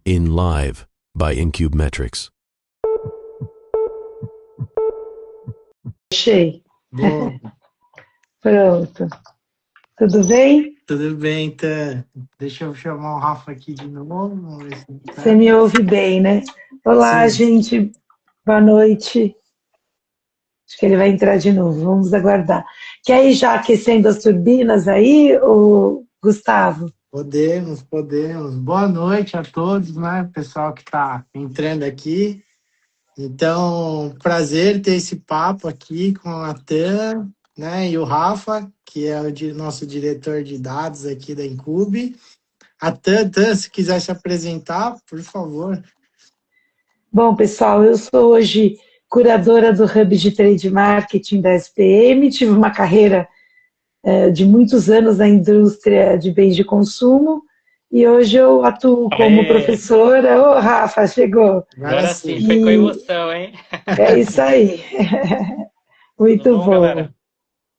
in live by Incube Metrics. Achei. Bom, Pronto. Tudo bem? tudo bem, Tan. Deixa eu chamar o Rafa aqui de novo. Vamos ver se ele tá. Você me ouve bem, né? Olá, Sim. gente. Boa noite. Acho que ele vai entrar de novo. Vamos aguardar. Quer ir já aquecendo as turbinas aí, Gustavo? Podemos. Boa noite a todos, né? Pessoal que está entrando aqui. Então, prazer ter esse papo aqui com a Tan, né? E o Rafa, que é nosso diretor de dados aqui da Incube. A Tan, se quiser se apresentar, por favor. Bom, pessoal, eu sou hoje curadora do Hub de Trade Marketing da SPM. Tive uma carreira de muitos anos na indústria de bens de consumo e hoje eu atuo como professora. Ô, Rafa, chegou. Agora sim, foi com emoção, hein? É isso aí. Muito Tudo bom, bom. galera?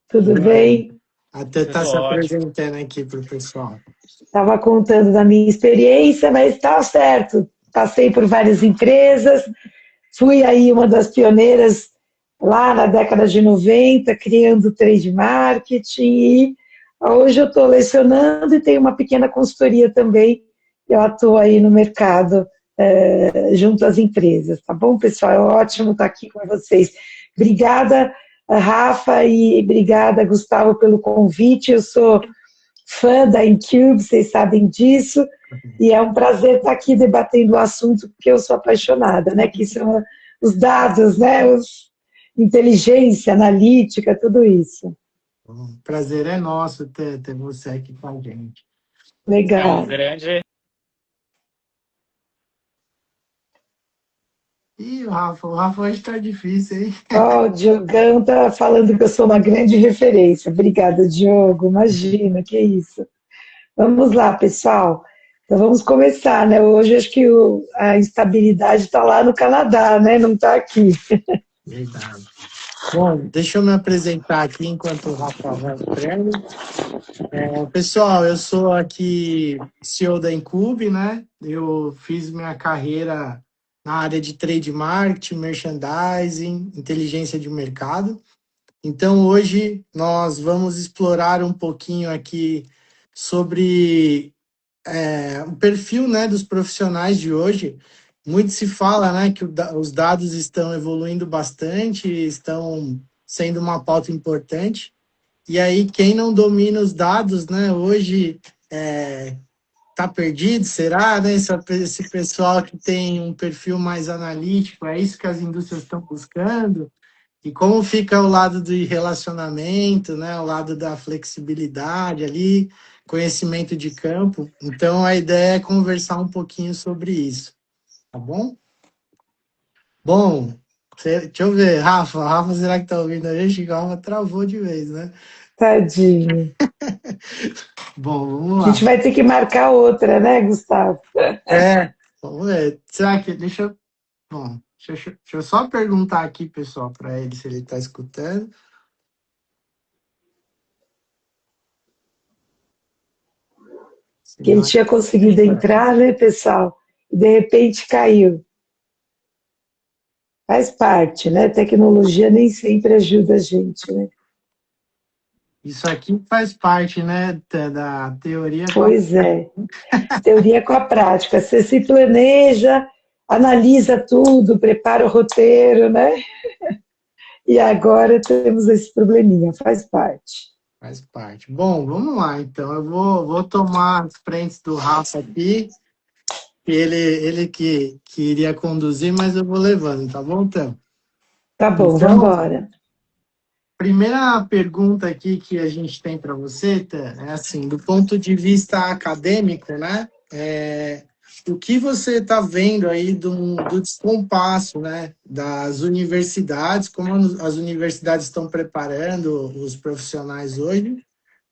Tudo bem? Até está Tudo se ótimo. apresentando aqui para o pessoal. Estava contando da minha experiência, mas está certo. Passei por várias empresas, fui aí uma das pioneiras lá na década de 90, criando trade marketing, e hoje eu estou lecionando e tenho uma pequena consultoria também. Eu atuo aí no mercado junto às empresas, tá bom, pessoal? É ótimo estar aqui com vocês. Obrigada, Rafa, e obrigada, Gustavo, pelo convite. Eu sou fã da Incube, vocês sabem disso, e é um prazer estar aqui debatendo o assunto, porque eu sou apaixonada, né? Que são os dados, né? Inteligência, analítica, tudo isso. O prazer é nosso ter você aqui com a gente. É Legal. um grande. Ih, o Rafa hoje está difícil, hein? Ó, o Diogão tá falando que eu sou uma grande referência. Obrigada, Diogo. Imagina, que isso. Vamos lá, pessoal. Então vamos começar, né? Hoje acho que a instabilidade está lá no Canadá, né? Não está aqui. Verdade. Bom, deixa eu me apresentar aqui enquanto o Rafa vai entrando. Pessoal, eu sou aqui CEO da Incube, né? Eu fiz minha carreira na área de trade marketing, merchandising, inteligência de mercado. Então, hoje nós vamos explorar um pouquinho aqui sobre o perfil, né, dos profissionais de hoje. Muito se fala, né, que os dados estão evoluindo bastante, estão sendo uma pauta importante. E aí, quem não domina os dados, né, hoje está perdido, será? Né? Esse pessoal que tem um perfil mais analítico, é isso que as indústrias estão buscando? E como fica o lado do relacionamento, né? O lado da flexibilidade ali, conhecimento de campo. Então, a ideia é conversar um pouquinho sobre isso, tá bom? Bom, deixa eu ver, Rafa, será que tá ouvindo a gente? O Rafa travou de vez, né? Tadinho. Bom, vamos A lá. gente vai ter que marcar outra, né, Gustavo? Vamos ver. Será que... Bom, deixa eu só perguntar aqui, pessoal, para ele se ele está escutando. Que ele tinha conseguido entrar, né, pessoal? E de repente caiu. Faz parte, né? Tecnologia nem sempre ajuda a gente, né? Isso aqui faz parte, né, da teoria. Pois é. Teoria com a prática. Você se planeja, analisa tudo, prepara o roteiro, né? E agora temos esse probleminha, faz parte. Faz parte. Bom, vamos lá, então. Eu vou tomar as frentes do Rafa aqui, ele que iria conduzir, mas eu vou levando, tá bom, então? Tá bom, Então, vamos embora. Primeira pergunta aqui que a gente tem para você, Tan, é assim, do ponto de vista acadêmico, né? O que você está vendo aí do descompasso, né, das universidades, como as universidades estão preparando os profissionais hoje,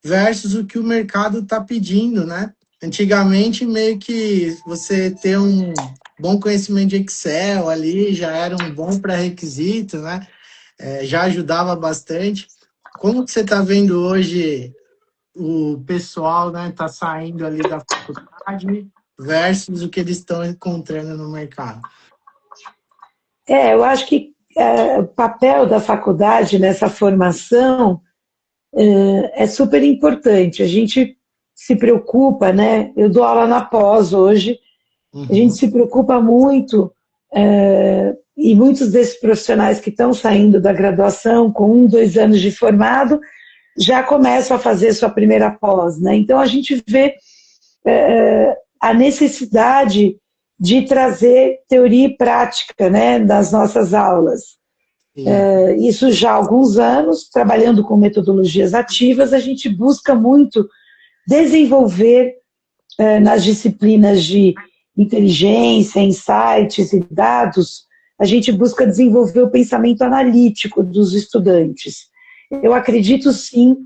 versus o que o mercado está pedindo, né? Antigamente, meio que você ter um bom conhecimento de Excel ali já era um bom pré-requisito, né? Já ajudava bastante. Como que você está vendo hoje o pessoal, né, tá saindo ali da faculdade versus o que eles estão encontrando no mercado. Eu acho que o papel da faculdade nessa formação é super importante. A gente se preocupa, né? Eu dou aula na pós hoje, a gente se preocupa muito, e muitos desses profissionais que estão saindo da graduação com 1, 2 anos de formado, já começam a fazer sua primeira pós, né? Então a gente vê a necessidade de trazer teoria e prática, né, das nossas aulas. Isso já há alguns anos, trabalhando com metodologias ativas, a gente busca muito desenvolver nas disciplinas de inteligência, insights e dados, a gente busca desenvolver o pensamento analítico dos estudantes. Eu acredito, sim,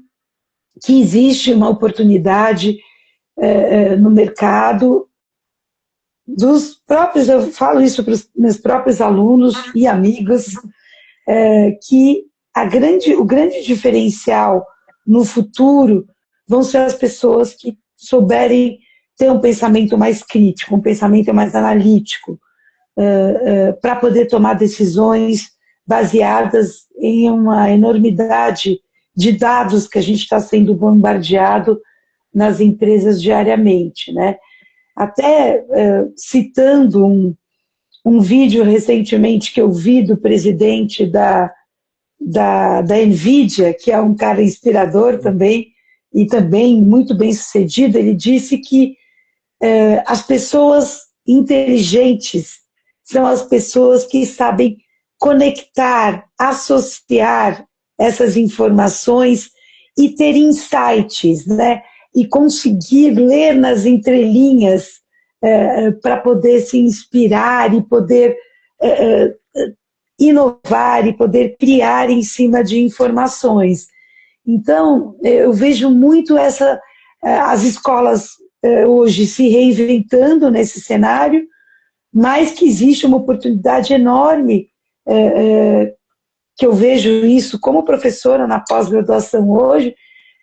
que existe uma oportunidade no mercado dos próprios, eu falo isso para os meus próprios alunos e amigos, que o grande diferencial no futuro vão ser as pessoas que souberem ter um pensamento mais crítico, um pensamento mais analítico, para poder tomar decisões baseadas em uma enormidade de dados que a gente está sendo bombardeado nas empresas diariamente, né? Até citando um vídeo recentemente que eu vi do presidente da NVIDIA, que é um cara inspirador também, e também muito bem sucedido, ele disse que as pessoas inteligentes são as pessoas que sabem conectar, associar essas informações e ter insights, né? E conseguir ler nas entrelinhas para poder se inspirar e poder inovar e poder criar em cima de informações. Então, eu vejo muito as escolas hoje se reinventando nesse cenário, mas que existe uma oportunidade enorme, que eu vejo isso como professora na pós-graduação hoje,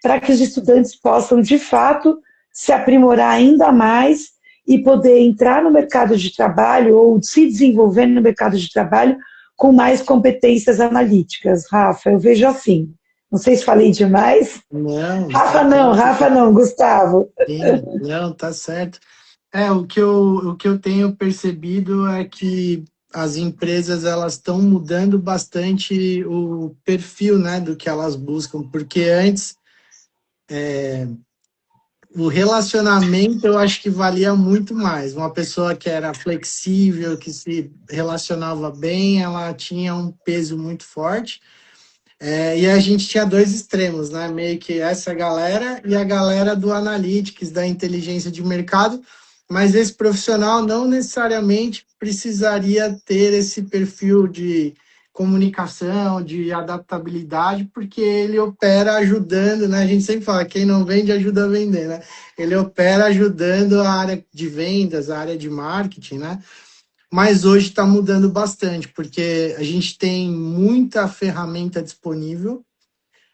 para que os estudantes possam, de fato, se aprimorar ainda mais e poder entrar no mercado de trabalho ou se desenvolver no mercado de trabalho com mais competências analíticas. Rafa, eu vejo assim. Não sei se falei demais. Não. Rafa não, Gustavo. Sim, não, tá certo. O que eu tenho percebido é que as empresas elas estão mudando bastante o perfil, né, do que elas buscam, porque antes o relacionamento eu acho que valia muito mais. Uma pessoa que era flexível, que se relacionava bem, ela tinha um peso muito forte. E a gente tinha dois extremos, né? Meio que essa galera e a galera do analytics, da inteligência de mercado, mas esse profissional não necessariamente precisaria ter esse perfil de comunicação, de adaptabilidade, porque ele opera ajudando, né? A gente sempre fala, quem não vende ajuda a vender, né? Ele opera ajudando a área de vendas, a área de marketing, né? Mas hoje está mudando bastante, porque a gente tem muita ferramenta disponível,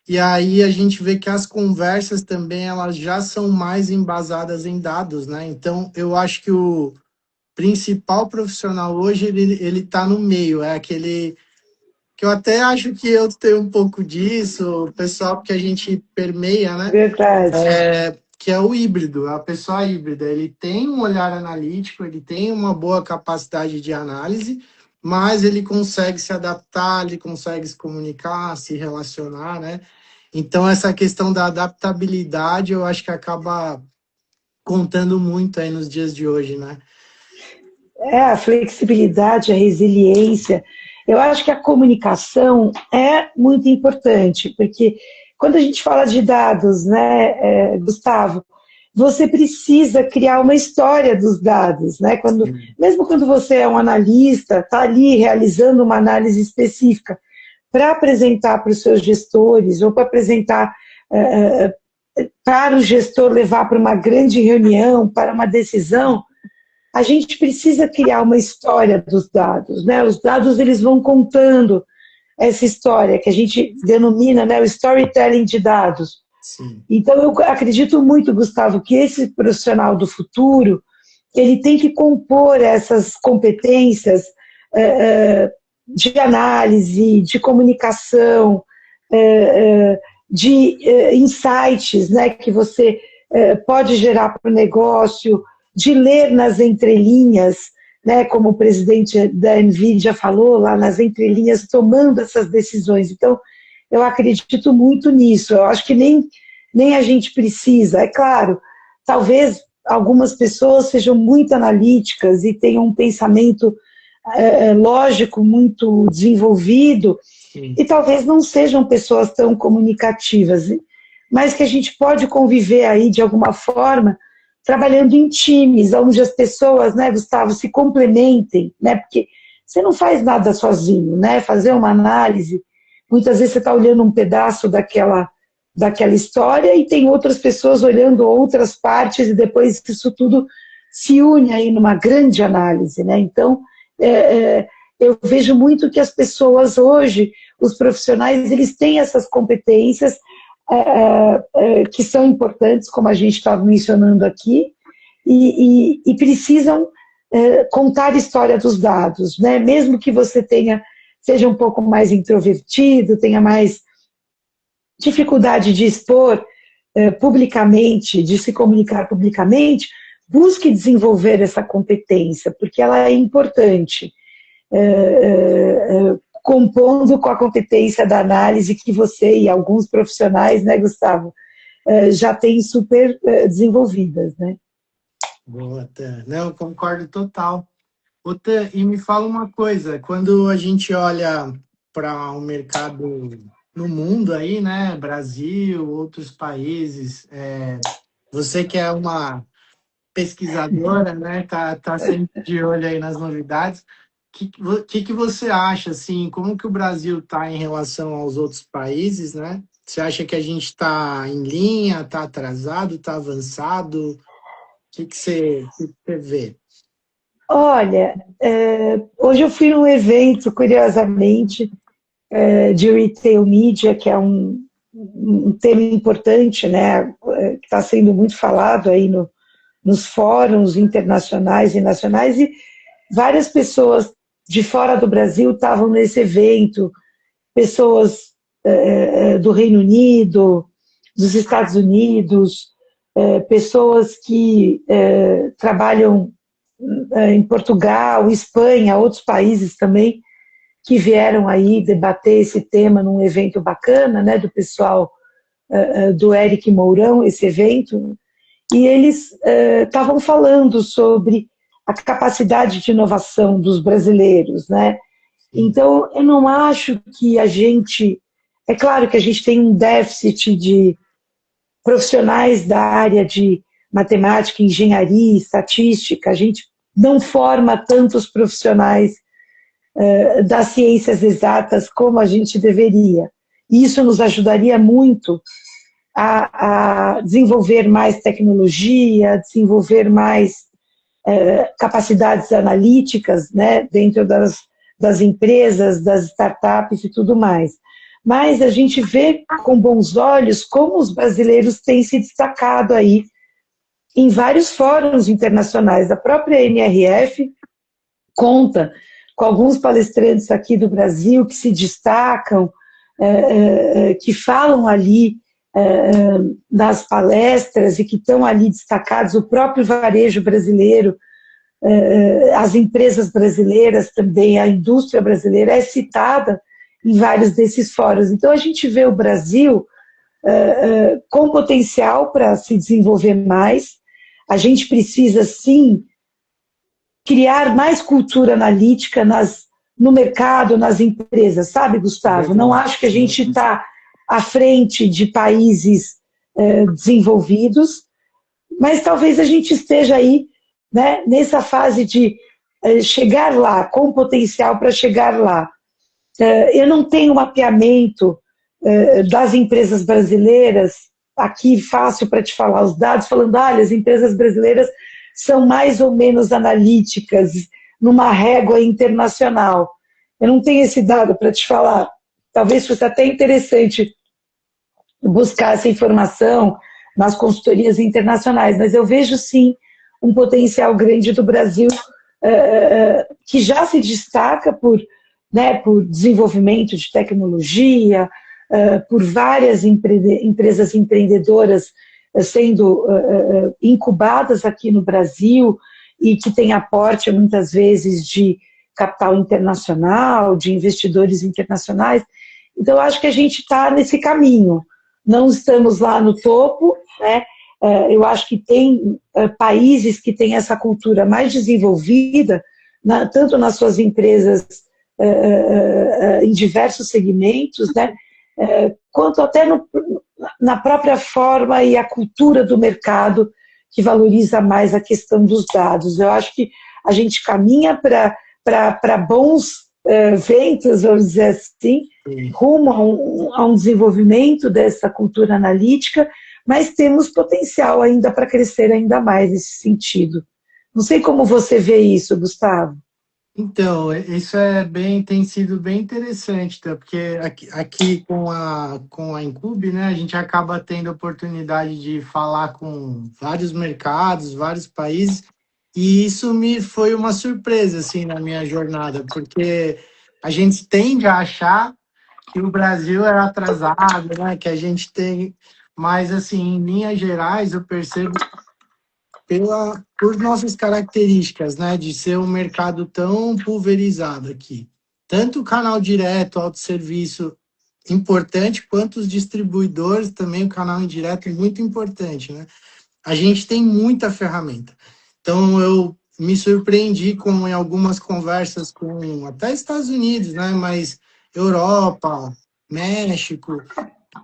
e aí a gente vê que as conversas também elas já são mais embasadas em dados, né? Então, eu acho que o principal profissional hoje, ele está no meio, é aquele que eu até acho que eu tenho um pouco disso, o pessoal que a gente permeia, né? Verdade. Que é o híbrido, a pessoa híbrida. Ele tem um olhar analítico, ele tem uma boa capacidade de análise, mas ele consegue se adaptar, ele consegue se comunicar, se relacionar, né? Então, essa questão da adaptabilidade, eu acho que acaba contando muito aí nos dias de hoje, né? A flexibilidade, a resiliência. Eu acho que a comunicação é muito importante, porque quando a gente fala de dados, né, Gustavo, você precisa criar uma história dos dados, né? Mesmo quando você é um analista, está ali realizando uma análise específica para apresentar para os seus gestores ou para apresentar para o gestor levar para uma grande reunião, para uma decisão, a gente precisa criar uma história dos dados, né? Os dados eles vão contando essa história que a gente denomina, né, o storytelling de dados. Sim. Então eu acredito muito, Gustavo, que esse profissional do futuro ele tem que compor essas competências de análise, de comunicação, de insights, né, que você pode gerar para o negócio, de ler nas entrelinhas, né, como o presidente da NVIDIA falou, lá nas entrelinhas, tomando essas decisões. Então, eu acredito muito nisso. Eu acho que nem a gente precisa. É claro, talvez algumas pessoas sejam muito analíticas e tenham um pensamento lógico muito desenvolvido, sim, e talvez não sejam pessoas tão comunicativas, mas que a gente pode conviver aí de alguma forma, trabalhando em times, onde as pessoas, né, Gustavo, se complementem, né, porque você não faz nada sozinho, né, fazer uma análise, muitas vezes você está olhando um pedaço daquela história e tem outras pessoas olhando outras partes e depois isso tudo se une aí numa grande análise, né, então eu vejo muito que as pessoas hoje, os profissionais, eles têm essas competências que são importantes, como a gente estava mencionando aqui, e precisam contar a história dos dados, né? Mesmo que você seja um pouco mais introvertido, tenha mais dificuldade de expor publicamente, de se comunicar publicamente, busque desenvolver essa competência, porque ela é importante, compondo com a competência da análise que você e alguns profissionais, né, Gustavo, já têm super desenvolvidas, né? Boa, Tan. Não, eu concordo total. Ô, Tan, e me fala uma coisa, quando a gente olha para o mercado no mundo aí, né, Brasil, outros países, você que é uma pesquisadora, né, tá sempre de olho aí nas novidades. O que você acha, assim, como que o Brasil está em relação aos outros países, né? Você acha que a gente está em linha, está atrasado, está avançado? O que você vê? Olha, hoje eu fui num evento, curiosamente, de retail media, que é um tema importante, né, que está sendo muito falado aí nos fóruns internacionais e nacionais, e várias pessoas de fora do Brasil estavam nesse evento, pessoas do Reino Unido, dos Estados Unidos, pessoas que trabalham em Portugal, Espanha, outros países também, que vieram aí debater esse tema num evento bacana, né, do pessoal do Eric Mourão, esse evento, e eles estavam falando sobre a capacidade de inovação dos brasileiros, né? Então, eu não acho que é claro que a gente tem um déficit de profissionais da área de matemática, engenharia, estatística, a gente não forma tantos profissionais das ciências exatas como a gente deveria. E isso nos ajudaria muito a desenvolver mais tecnologia, desenvolver mais capacidades analíticas, né, dentro das empresas, das startups e tudo mais. Mas a gente vê com bons olhos como os brasileiros têm se destacado aí em vários fóruns internacionais. A própria NRF conta com alguns palestrantes aqui do Brasil que se destacam, que falam ali nas palestras e que estão ali destacados, o próprio varejo brasileiro, as empresas brasileiras também, a indústria brasileira é citada em vários desses fóruns. Então a gente vê o Brasil com potencial para se desenvolver mais. A gente precisa sim criar mais cultura analítica no mercado, nas empresas, sabe, Gustavo? Não acho que a gente está à frente de países desenvolvidos, mas talvez a gente esteja aí, né, nessa fase de chegar lá, com potencial para chegar lá. Eu não tenho mapeamento das empresas brasileiras, aqui fácil para te falar os dados, falando, olha, as empresas brasileiras são mais ou menos analíticas numa régua internacional. Eu não tenho esse dado para te falar. Talvez fosse até interessante buscar essa informação nas consultorias internacionais, mas eu vejo sim um potencial grande do Brasil, que já se destaca por, né, por desenvolvimento de tecnologia, por várias empresas empreendedoras sendo incubadas aqui no Brasil e que têm aporte, muitas vezes, de capital internacional, de investidores internacionais. Então, eu acho que a gente está nesse caminho. Não estamos lá no topo, né? Eu acho que tem países que têm essa cultura mais desenvolvida, tanto nas suas empresas em diversos segmentos, né? Quanto até na própria forma e a cultura do mercado, que valoriza mais a questão dos dados. Eu acho que a gente caminha para bons ventos, vamos dizer assim, rumo a um desenvolvimento dessa cultura analítica, mas temos potencial ainda para crescer ainda mais nesse sentido. Não sei como você vê isso, Gustavo. Então, isso tem sido bem interessante, tá? Porque aqui com a Incube, né, a gente acaba tendo a oportunidade de falar com vários mercados, vários países, e isso me foi uma surpresa, assim, na minha jornada, porque a gente tende a achar que o Brasil era atrasado, né, que a gente tem... Mas, assim, em linhas gerais, eu percebo por nossas características, né, de ser um mercado tão pulverizado aqui. Tanto o canal direto, autosserviço, importante, quanto os distribuidores, também o canal indireto, muito importante, né? A gente tem muita ferramenta. Então, eu me surpreendi com, em algumas conversas com até Estados Unidos, né, mas Europa, México,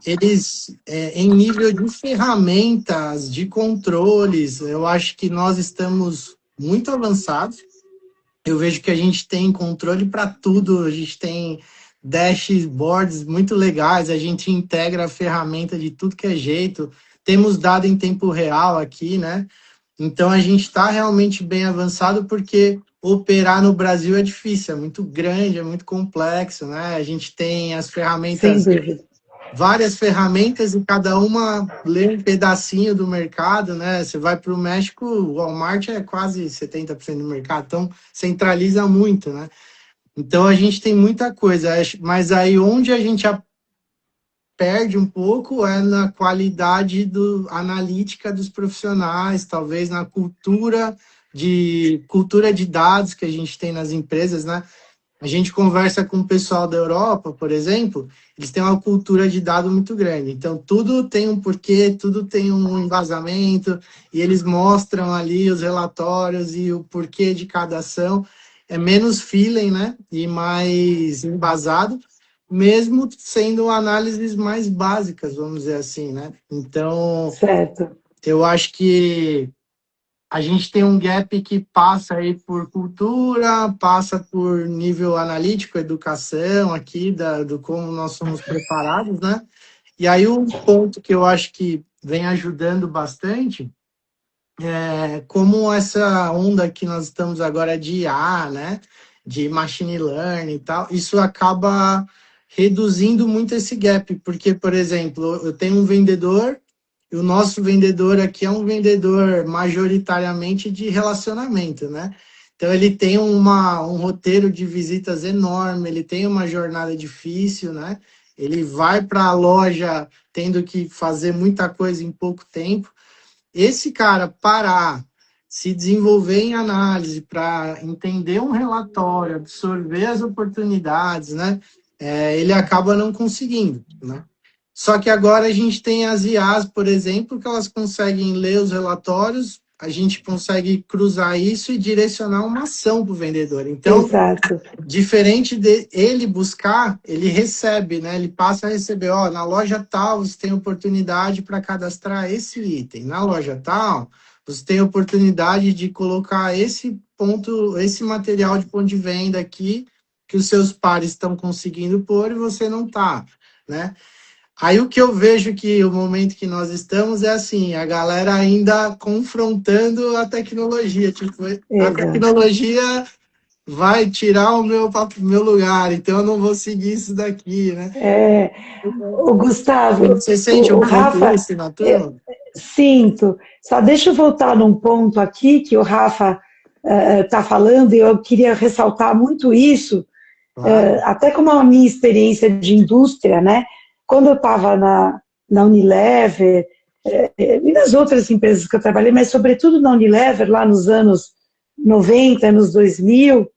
eles, em nível de ferramentas, de controles, eu acho que nós estamos muito avançados. Eu vejo que a gente tem controle para tudo, a gente tem dashboards muito legais, a gente integra a ferramenta de tudo que é jeito, temos dado em tempo real aqui, né? Então, a gente está realmente bem avançado porque operar no Brasil é difícil, é muito grande, é muito complexo, né? A gente tem as ferramentas... Sem dúvida. Várias ferramentas e cada uma lê um pedacinho do mercado, né? Você vai para o México, o Walmart é quase 70% do mercado, então centraliza muito, né? Então a gente tem muita coisa, mas aí onde a gente perde um pouco é na qualidade analítica dos profissionais, talvez na cultura de dados que a gente tem nas empresas, né? A gente conversa com o pessoal da Europa, por exemplo, eles têm uma cultura de dado muito grande. Então, tudo tem um porquê, tudo tem um embasamento, e eles mostram ali os relatórios e o porquê de cada ação. É menos feeling, né? E mais embasado, mesmo sendo análises mais básicas, vamos dizer assim, né? Então, certo. Eu acho que a gente tem um gap que passa aí por cultura, passa por nível analítico, educação aqui, do como nós somos preparados, né? E aí um ponto que eu acho que vem ajudando bastante é como essa onda que nós estamos agora de IA, né? De machine learning e tal, isso acaba reduzindo muito esse gap, porque, por exemplo, eu tenho um vendedor. E o nosso vendedor aqui é um vendedor majoritariamente de relacionamento, né? Então, ele tem um roteiro de visitas enorme, ele tem uma jornada difícil, né? Ele vai para a loja tendo que fazer muita coisa em pouco tempo. Esse cara parar, se desenvolver em análise para entender um relatório, absorver as oportunidades, né? Ele acaba não conseguindo, né? Só que agora a gente tem as IAs, por exemplo, que elas conseguem ler os relatórios, a gente consegue cruzar isso e direcionar uma ação para o vendedor. Então, exato, diferente de ele buscar, ele recebe, né? Ele passa a receber, na loja tal, você tem oportunidade para cadastrar esse item. Na loja tal, você tem oportunidade de colocar esse material de ponto de venda aqui, que os seus pares estão conseguindo pôr e você não está, né? Aí o que eu vejo que o momento que nós estamos é assim, a galera ainda confrontando a tecnologia. Tipo, a tecnologia vai tirar o meu lugar, então eu não vou seguir isso daqui, né? O Gustavo, Você sente um pouco Rafa, isso na turma? Sinto. Só deixa eu voltar num ponto aqui que o Rafa está falando, e eu queria ressaltar muito isso, Claro. até como a minha experiência de indústria, né? Quando eu estava na Unilever, e nas outras empresas que eu trabalhei, mas sobretudo na Unilever, lá nos anos 90, anos 2000,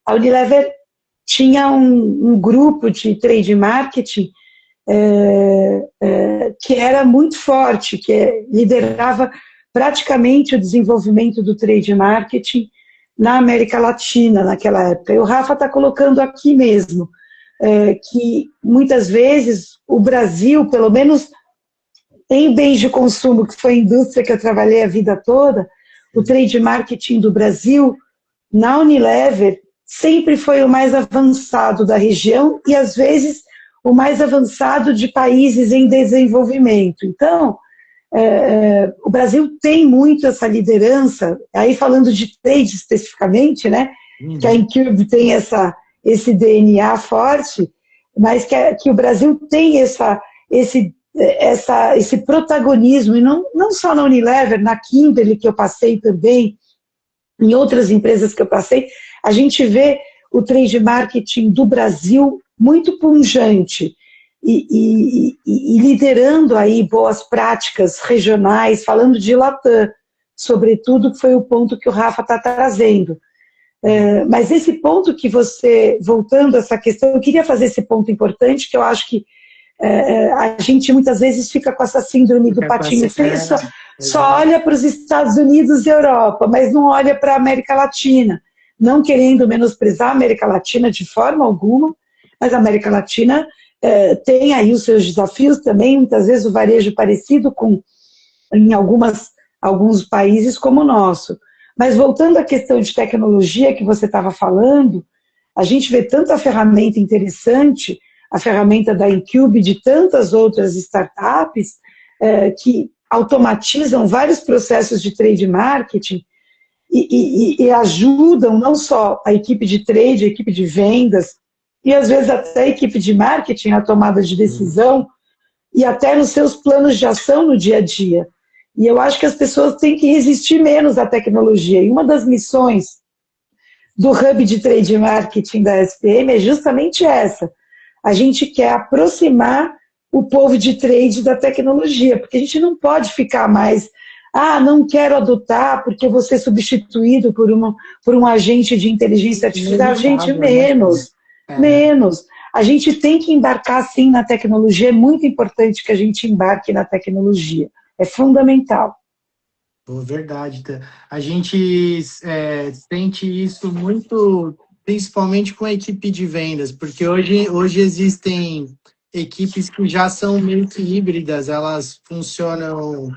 a Unilever tinha um grupo de trade marketing que era muito forte, que liderava praticamente o desenvolvimento do trade marketing na América Latina naquela época. E o Rafa está colocando aqui mesmo que muitas vezes o Brasil, pelo menos em bens de consumo, que foi a indústria que eu trabalhei a vida toda, o trade marketing do Brasil, na Unilever, sempre foi o mais avançado da região e, às vezes, o mais avançado de países em desenvolvimento. Então, o Brasil tem muito essa liderança, aí falando de trade especificamente, né, que a Incube tem esse DNA forte, mas que o Brasil tem esse protagonismo, e não só na Unilever, na Kimberly, que eu passei também, em outras empresas que eu passei, a gente vê o trade marketing do Brasil muito pungente e liderando aí boas práticas regionais, falando de Latam, sobretudo, que foi o ponto que o Rafa está trazendo. Mas esse ponto que você, voltando a essa questão, eu queria fazer esse ponto importante, que eu acho que a gente muitas vezes fica com essa síndrome do patinho feio, só olha para os Estados Unidos e Europa, mas não olha para a América Latina, não querendo menosprezar a América Latina de forma alguma, mas a América Latina tem aí os seus desafios também, muitas vezes o varejo parecido com em alguns países como o nosso. Mas voltando à questão de tecnologia que você estava falando, a gente vê tanta ferramenta interessante, a ferramenta da Incube, de tantas outras startups que automatizam vários processos de trade marketing e ajudam não só a equipe de trade, a equipe de vendas, e às vezes até a equipe de marketing na tomada de decisão, e até nos seus planos de ação no dia a dia. E eu acho que as pessoas têm que resistir menos à tecnologia. E uma das missões do Hub de Trade Marketing da SPM é justamente essa. A gente quer aproximar o povo de trade da tecnologia, porque a gente não pode ficar mais, não quero adotar porque eu vou ser substituído por um agente de inteligência artificial. Gente, menos. A gente tem que embarcar, sim, na tecnologia. É muito importante que a gente embarque na tecnologia. É fundamental. Verdade. A gente sente isso muito, principalmente com a equipe de vendas, porque hoje existem equipes que já são meio que híbridas, elas funcionam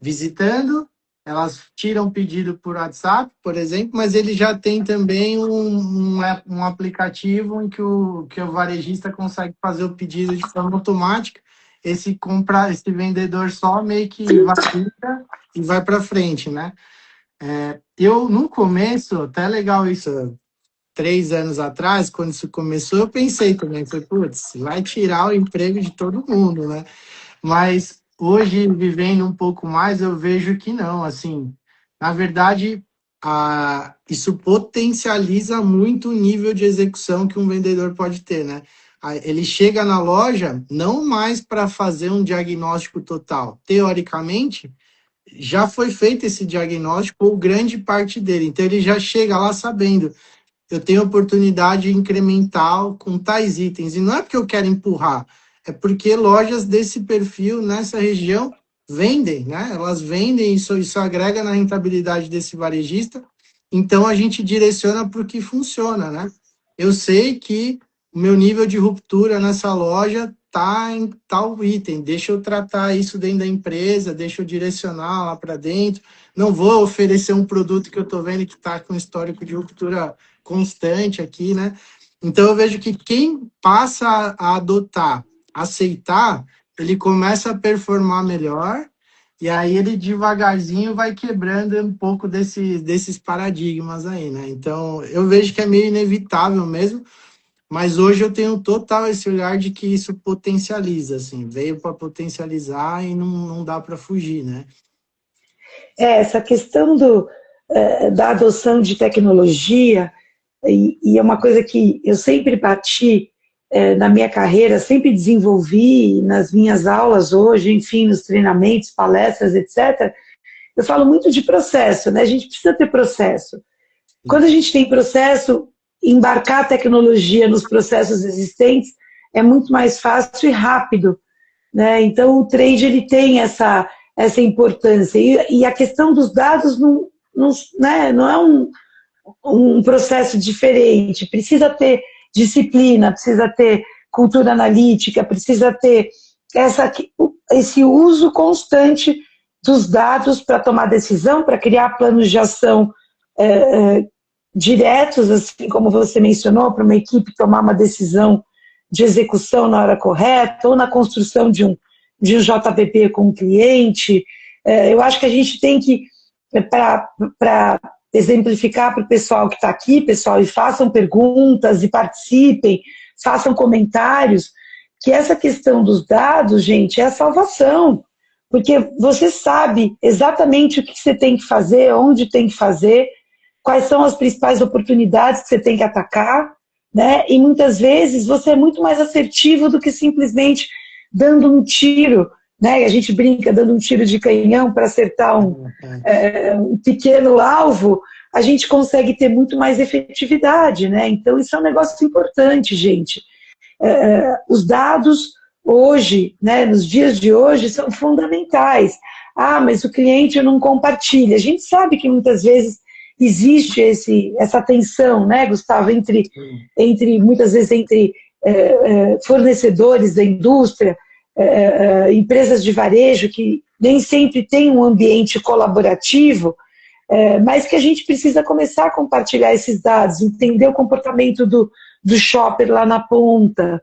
visitando, elas tiram pedido por WhatsApp, por exemplo, mas ele já tem também um aplicativo em que o varejista consegue fazer o pedido de forma automática. Esse vendedor só meio que valida e vai para frente, né? Eu, no começo, até legal isso, 3 anos atrás, quando isso começou, eu pensei também, falei, putz, vai tirar o emprego de todo mundo, né? Mas hoje, vivendo um pouco mais, eu vejo que não, assim, na verdade, isso potencializa muito o nível de execução que um vendedor pode ter, né? Ele chega na loja não mais para fazer um diagnóstico total. Teoricamente, já foi feito esse diagnóstico, ou grande parte dele. Então, ele já chega lá sabendo, eu tenho oportunidade incremental com tais itens. E não é porque eu quero empurrar, é porque lojas desse perfil, nessa região, vendem, né? Elas vendem, isso agrega na rentabilidade desse varejista. Então, a gente direciona para o que funciona, né? Eu sei que o meu nível de ruptura nessa loja está em tal item, deixa eu tratar isso dentro da empresa, deixa eu direcionar lá para dentro. Não vou oferecer um produto que eu estou vendo que está com histórico de ruptura constante aqui, né? Então, eu vejo que quem passa a adotar, aceitar, ele começa a performar melhor, e aí ele devagarzinho vai quebrando um pouco desses paradigmas aí, né? Então, eu vejo que é meio inevitável mesmo, mas hoje eu tenho total esse olhar de que isso potencializa, assim, veio para potencializar e não dá para fugir, né? Essa questão da adoção de tecnologia, e é uma coisa que eu sempre bati na minha carreira, sempre desenvolvi nas minhas aulas hoje, enfim, nos treinamentos, palestras, etc. Eu falo muito de processo, né? A gente precisa ter processo. Quando a gente tem processo, embarcar a tecnologia nos processos existentes é muito mais fácil e rápido, né? Então, o trade ele tem essa importância. E a questão dos dados né, não é um processo diferente. Precisa ter disciplina, precisa ter cultura analítica, precisa ter esse uso constante dos dados para tomar decisão, para criar planos de ação diretos, assim como você mencionou, para uma equipe tomar uma decisão de execução na hora correta, ou na construção de um JBP com o cliente. Eu acho que a gente tem que, para exemplificar para o pessoal que está aqui, pessoal, e façam perguntas, e participem, façam comentários, que essa questão dos dados, gente, é a salvação, porque você sabe exatamente o que você tem que fazer, onde tem que fazer, quais são as principais oportunidades que você tem que atacar, né? E muitas vezes você é muito mais assertivo do que simplesmente dando um tiro, né? A gente brinca dando um tiro de canhão para acertar um pequeno alvo, a gente consegue ter muito mais efetividade, né? Então isso é um negócio importante, gente. Os dados hoje, né, nos dias de hoje, são fundamentais. Ah, mas o cliente não compartilha. A gente sabe que muitas vezes existe essa tensão, né, Gustavo, muitas vezes entre fornecedores da indústria, empresas de varejo que nem sempre têm um ambiente colaborativo, mas que a gente precisa começar a compartilhar esses dados, entender o comportamento do shopper lá na ponta,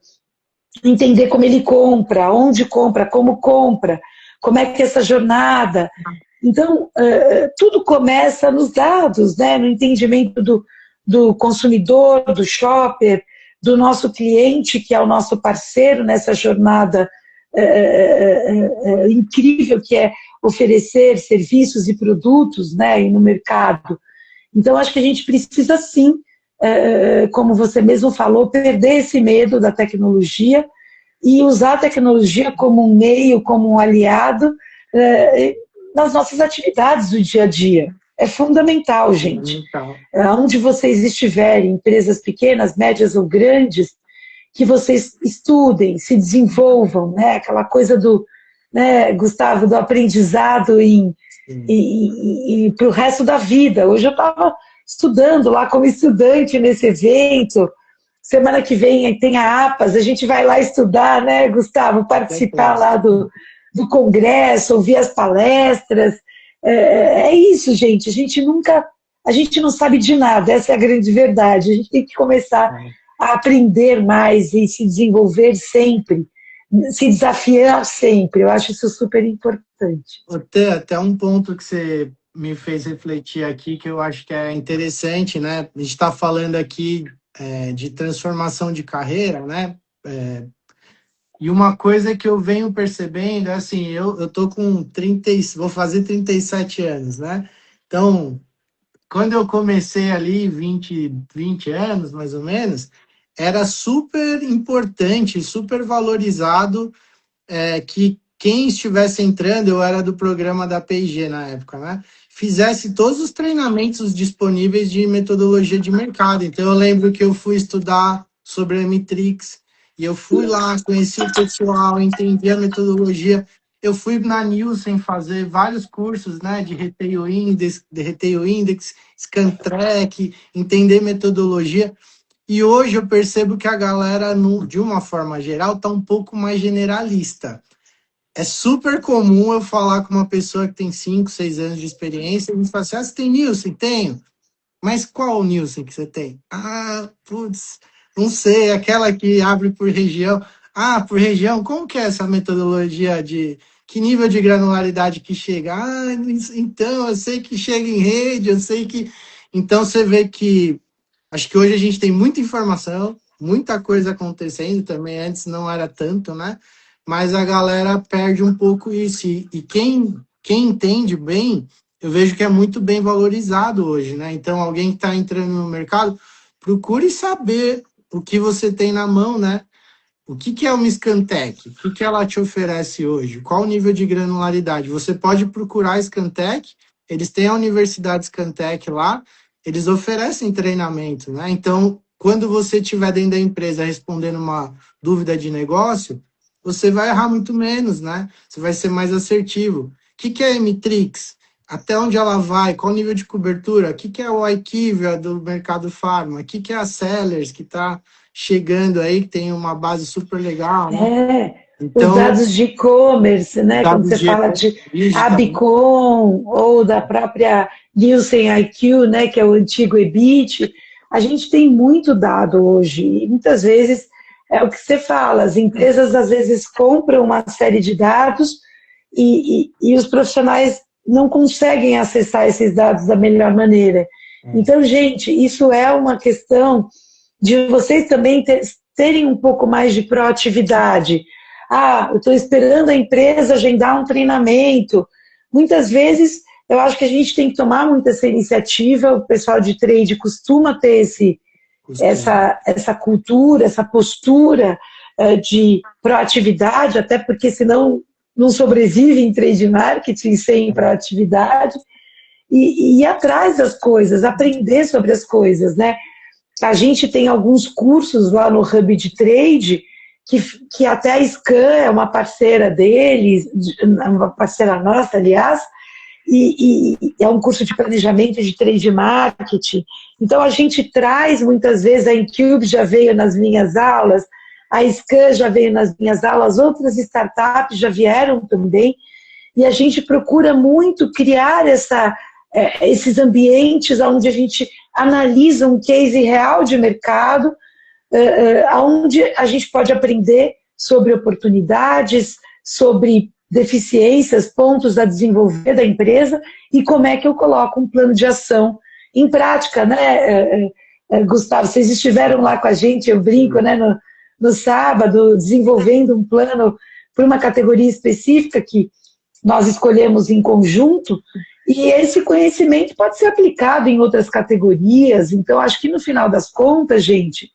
entender como ele compra, onde compra, como é que é essa jornada. Então, tudo começa nos dados, né? No entendimento do consumidor, do shopper, do nosso cliente, que é o nosso parceiro nessa jornada incrível que é oferecer serviços e produtos, né, no mercado. Então, acho que a gente precisa, sim, como você mesmo falou, perder esse medo da tecnologia e usar a tecnologia como um meio, como um aliado nas nossas atividades do dia a dia. É fundamental, gente. Onde vocês estiverem, empresas pequenas, médias ou grandes, que vocês estudem, se desenvolvam, né? Aquela coisa né, Gustavo, do aprendizado para o resto da vida. Hoje eu estava estudando lá como estudante nesse evento. Semana que vem tem a APAS, a gente vai lá estudar, né, Gustavo? Participar lá do congresso, ouvir as palestras. É isso, gente. A gente não sabe de nada, essa é a grande verdade. A gente tem que começar a aprender mais e se desenvolver sempre, se desafiar sempre. Eu acho isso super importante. Até um ponto que você me fez refletir aqui, que eu acho que é interessante, né? A gente está falando aqui de transformação de carreira, né? E uma coisa que eu venho percebendo é assim, eu tô com vou fazer 37 anos, né? Então, quando eu comecei ali, 20 anos, mais ou menos, era super importante, super valorizado que quem estivesse entrando, eu era do programa da P&G na época, né? Fizesse todos os treinamentos disponíveis de metodologia de mercado. Então, eu lembro que eu fui estudar sobre a Matrix, e eu fui lá, conheci o pessoal, entendi a metodologia. Eu fui na Nielsen fazer vários cursos, né, de Retail Index, Scantrack, entender metodologia. E hoje eu percebo que a galera, de uma forma geral, está um pouco mais generalista. É super comum eu falar com uma pessoa que tem 5, 6 anos de experiência e me fala assim, você tem Nielsen? Tenho. Mas qual Nielsen que você tem? Putz, não sei, aquela que abre por região. Por região, como que é essa metodologia de... Que nível de granularidade que chega? Então, eu sei que chega em rede, eu sei que... Então, você vê que... Acho que hoje a gente tem muita informação, muita coisa acontecendo também, antes não era tanto, né? Mas a galera perde um pouco isso. E quem entende bem, eu vejo que é muito bem valorizado hoje, né? Então, alguém que está entrando no mercado, procure saber o que você tem na mão, né? O que é uma Scantec? O que ela te oferece hoje? Qual o nível de granularidade? Você pode procurar a Scantec, eles têm a Universidade Scantec lá, eles oferecem treinamento, né? Então, quando você estiver dentro da empresa respondendo uma dúvida de negócio, você vai errar muito menos, né? Você vai ser mais assertivo. O que é a Emitrix? Até onde ela vai? Qual o nível de cobertura? O que é o IQVIA do mercado farma? O que é a Sellers, que está chegando aí, que tem uma base super legal, né? Os Então, dados de e-commerce, né? Quando dados você de fala de digital, Abicom ou da própria Nielsen IQ, né? Que é o antigo EBIT, a gente tem muito dado hoje. E muitas vezes é o que você fala, as empresas às vezes compram uma série de dados e os profissionais não conseguem acessar esses dados da melhor maneira. Então, gente, isso é uma questão de vocês também terem um pouco mais de proatividade. Eu estou esperando a empresa agendar um treinamento. Muitas vezes, eu acho que a gente tem que tomar muito essa iniciativa, o pessoal de trade costuma ter essa cultura, essa postura de proatividade, até porque senão não sobrevive em trade marketing sem proatividade, e ir atrás das coisas, aprender sobre as coisas, né? A gente tem alguns cursos lá no Hub de Trade, que até a Scan é uma parceira deles, uma parceira nossa, aliás, e é um curso de planejamento de trade marketing. Então, a gente traz, muitas vezes, a Incube já veio nas minhas aulas, a Scan já veio nas minhas aulas, outras startups já vieram também, e a gente procura muito criar esses ambientes onde a gente analisa um case real de mercado, onde a gente pode aprender sobre oportunidades, sobre deficiências, pontos a desenvolver da empresa e como é que eu coloco um plano de ação em prática, né, Gustavo? Vocês estiveram lá com a gente, eu brinco, né, no sábado, desenvolvendo um plano para uma categoria específica que nós escolhemos em conjunto, e esse conhecimento pode ser aplicado em outras categorias. Então, acho que no final das contas, gente,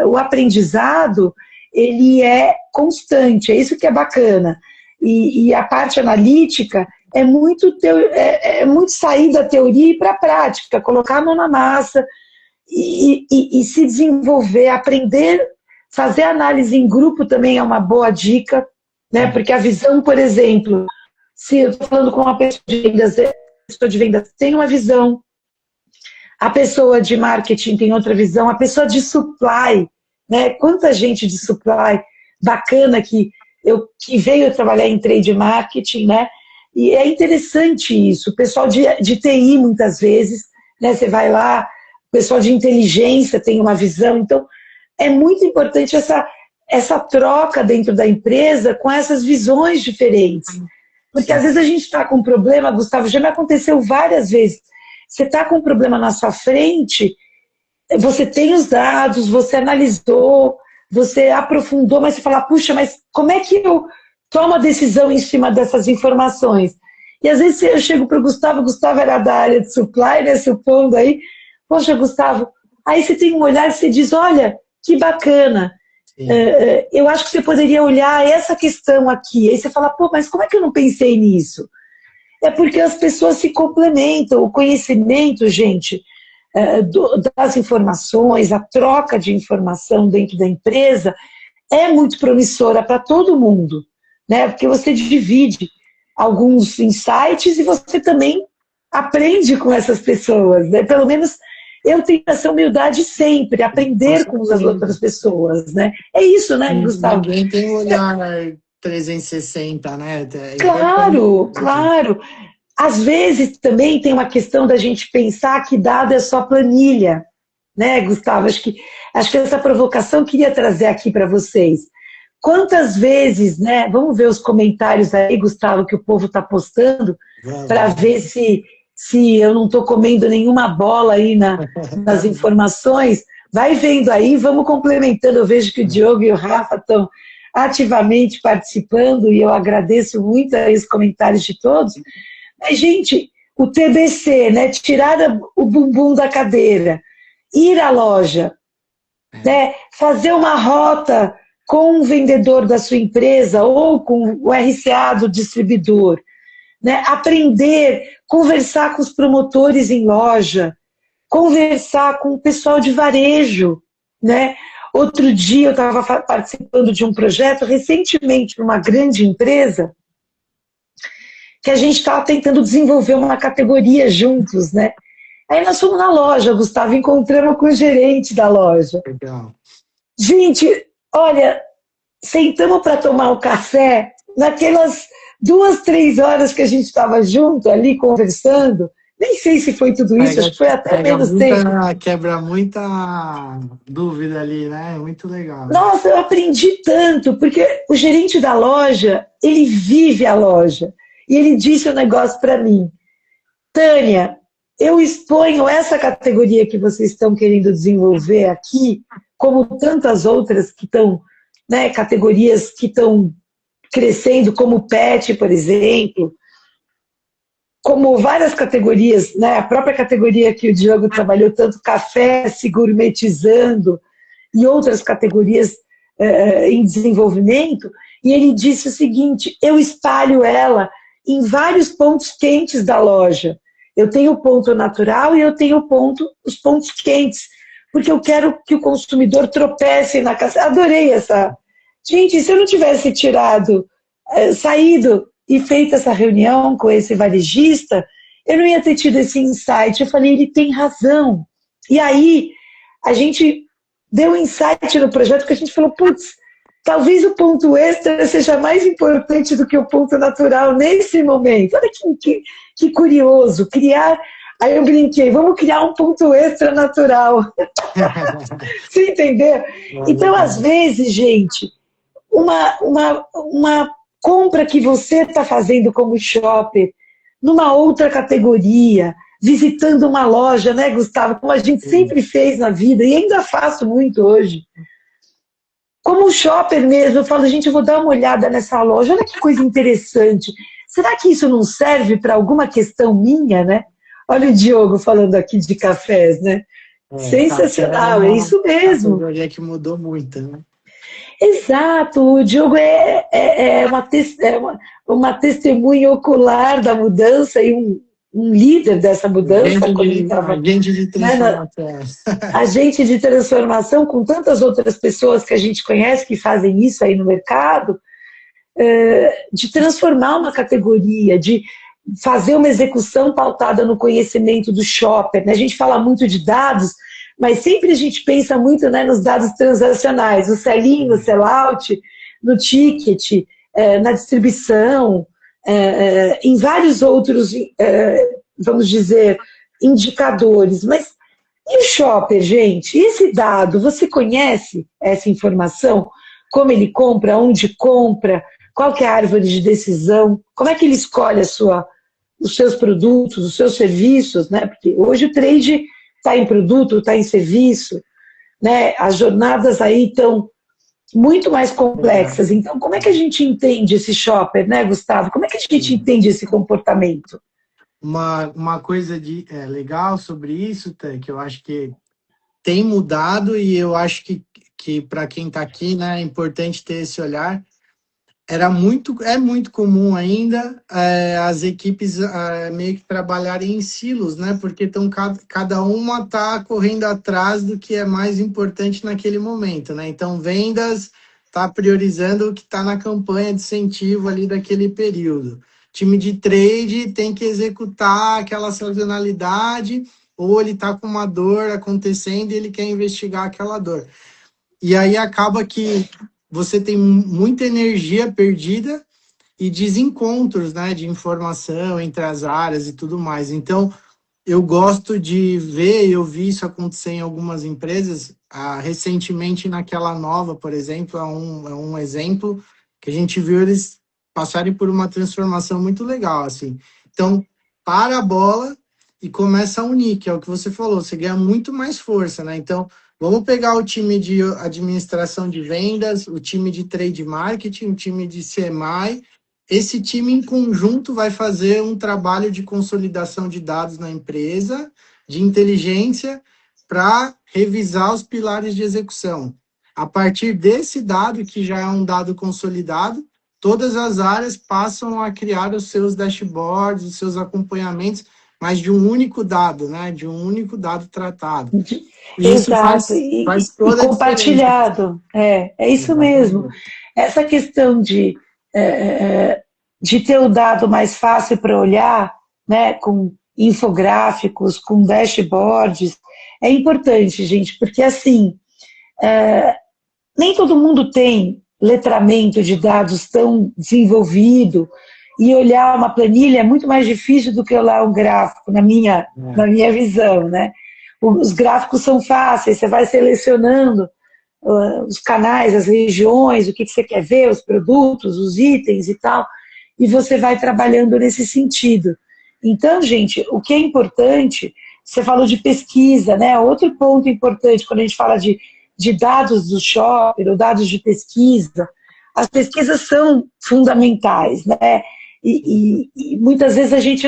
o aprendizado, ele é constante, é isso que é bacana. E a parte analítica é muito sair da teoria e para a prática, colocar a mão na massa e se desenvolver, aprender, fazer análise em grupo também é uma boa dica, né? Porque a visão, por exemplo, se eu estou falando com uma pessoa de vendas tem uma visão, a pessoa de marketing tem outra visão, a pessoa de supply, né? Quanta gente de supply bacana que veio trabalhar em trade marketing, né? E é interessante isso. O pessoal de TI, muitas vezes, né? Você vai lá, o pessoal de inteligência tem uma visão. Então, é muito importante essa troca dentro da empresa com essas visões diferentes. Porque às vezes a gente está com um problema, Gustavo, já me aconteceu várias vezes. Você está com um problema na sua frente, você tem os dados, você analisou, você aprofundou, mas você fala, puxa, mas como é que eu tomo a decisão em cima dessas informações? E às vezes eu chego para o Gustavo era da área de supply, né, supondo aí, poxa, Gustavo, aí você tem um olhar e você diz, olha, que bacana, eu acho que você poderia olhar essa questão aqui. Aí você fala, pô, mas como é que eu não pensei nisso? É porque as pessoas se complementam, o conhecimento, gente, das informações, a troca de informação dentro da empresa é muito promissora para todo mundo, né? Porque você divide alguns insights e você também aprende com essas pessoas, né? Pelo menos eu tenho essa humildade sempre, aprender com as outras pessoas, né? É isso, né, Gustavo? Ninguém tem um olhar 360, né? Claro, claro. Às vezes também tem uma questão da gente pensar que dado é só planilha, né, Gustavo? Acho que essa provocação eu queria trazer aqui para vocês. Quantas vezes, né? Vamos ver os comentários aí, Gustavo, que o povo está postando, para ver se eu não estou comendo nenhuma bola aí nas informações. vai vendo aí, vamos complementando. Eu vejo que o Diogo e o Rafa estão ativamente participando e eu agradeço muito aí os comentários de todos. Mas, gente, o TBC, né? Tirar o bumbum da cadeira, ir à loja, né? Fazer uma rota com o vendedor da sua empresa ou com o RCA do distribuidor, né? Aprender, conversar com os promotores em loja, conversar com o pessoal de varejo, né? Outro dia eu estava participando de um projeto recentemente numa grande empresa que a gente estava tentando desenvolver uma categoria juntos, né? Aí nós fomos na loja, Gustavo, encontramos com o gerente da loja. Legal. Gente, olha, sentamos para tomar um café, naquelas 2, 3 horas que a gente estava junto ali conversando, nem sei se foi tudo isso, acho que foi até menos tempo. Quebra muita dúvida ali, né? Muito legal. Nossa, eu aprendi tanto, porque o gerente da loja, ele vive a loja. E ele disse um negócio para mim: Tânia, eu exponho essa categoria que vocês estão querendo desenvolver aqui, como tantas outras que estão, né, categorias que estão crescendo, como o pet, por exemplo, como várias categorias, né, a própria categoria que o Diogo trabalhou tanto, café se gourmetizando, e outras categorias em desenvolvimento, e ele disse o seguinte: eu espalho ela em vários pontos quentes da loja. Eu tenho o ponto natural e eu tenho os pontos quentes, porque eu quero que o consumidor tropece na casa. Adorei essa. Gente, se eu não tivesse saído e feito essa reunião com esse varejista, eu não ia ter tido esse insight. Eu falei, ele tem razão. E aí, a gente deu um insight no projeto que a gente falou, putz, talvez o ponto extra seja mais importante do que o ponto natural nesse momento. Olha que curioso, criar... Aí eu brinquei, vamos criar um ponto extra natural. Você entendeu? Então, às vezes, gente, uma compra que você está fazendo como shopper, numa outra categoria, visitando uma loja, né, Gustavo? Como a gente sempre fez na vida, e ainda faço muito hoje. Como shopper mesmo, eu falo, gente, eu vou dar uma olhada nessa loja, olha que coisa interessante. Será que isso não serve para alguma questão minha, né? Olha o Diogo falando aqui de cafés, né? Sensacional, é isso mesmo. É que mudou muito, né? Exato, o Diogo é uma testemunha ocular da mudança e um líder dessa mudança. Agente de transformação. Agente de transformação com tantas outras pessoas que a gente conhece que fazem isso aí no mercado, de transformar uma categoria, de fazer uma execução pautada no conhecimento do shopper. A gente fala muito de dados, mas sempre a gente pensa muito, né, nos dados transacionais, o sell-in, no sell-out, no ticket, na distribuição, em vários outros, vamos dizer, indicadores. Mas e o shopper, gente? E esse dado, você conhece essa informação? Como ele compra, onde compra, qual que é a árvore de decisão, como é que ele escolhe os seus produtos, os seus serviços, né? Porque hoje o trade está em produto, está em serviço, né? As jornadas aí estão muito mais complexas. Então, como é que a gente entende esse shopper, né, Gustavo? Como é que a gente entende esse comportamento? Uma coisa legal sobre isso, que eu acho que tem mudado e eu acho que para quem está aqui, né, é importante ter esse olhar. É muito comum ainda as equipes meio que trabalharem em silos, né? Porque cada uma está correndo atrás do que é mais importante naquele momento, né? Então, vendas está priorizando o que está na campanha de incentivo ali daquele período. Time de trade tem que executar aquela sazonalidade, ou ele está com uma dor acontecendo e ele quer investigar aquela dor. E aí acaba que você tem muita energia perdida e desencontros, né, de informação entre as áreas e tudo mais. Então, eu gosto de ver, eu vi isso acontecer em algumas empresas, recentemente naquela Nova, por exemplo, é um exemplo que a gente viu eles passarem por uma transformação muito legal, assim. Então, para a bola e começa a unir, que é o que você falou, você ganha muito mais força, né? Então, Vamos pegar o time de administração de vendas, o time de trade marketing, o time de CMI. Esse time em conjunto vai fazer um trabalho de consolidação de dados na empresa, de inteligência, para revisar os pilares de execução. A partir desse dado, que já é um dado consolidado, todas as áreas passam a criar os seus dashboards, os seus acompanhamentos, mas de um único dado, né? De um único dado tratado. E isso Exato, faz toda e compartilhado, é isso mesmo. Essa questão de ter o dado mais fácil para olhar, né, com infográficos, com dashboards, é importante, gente, porque assim, nem todo mundo tem letramento de dados tão desenvolvido, e olhar uma planilha é muito mais difícil do que olhar um gráfico, na minha visão, né? Os gráficos são fáceis, você vai selecionando os canais, as regiões, o que você quer ver, os produtos, os itens e tal, e você vai trabalhando nesse sentido. Então, gente, o que é importante, você falou de pesquisa, né? Outro ponto importante quando a gente fala de dados do shopping, ou dados de pesquisa, as pesquisas são fundamentais, né? E muitas vezes a gente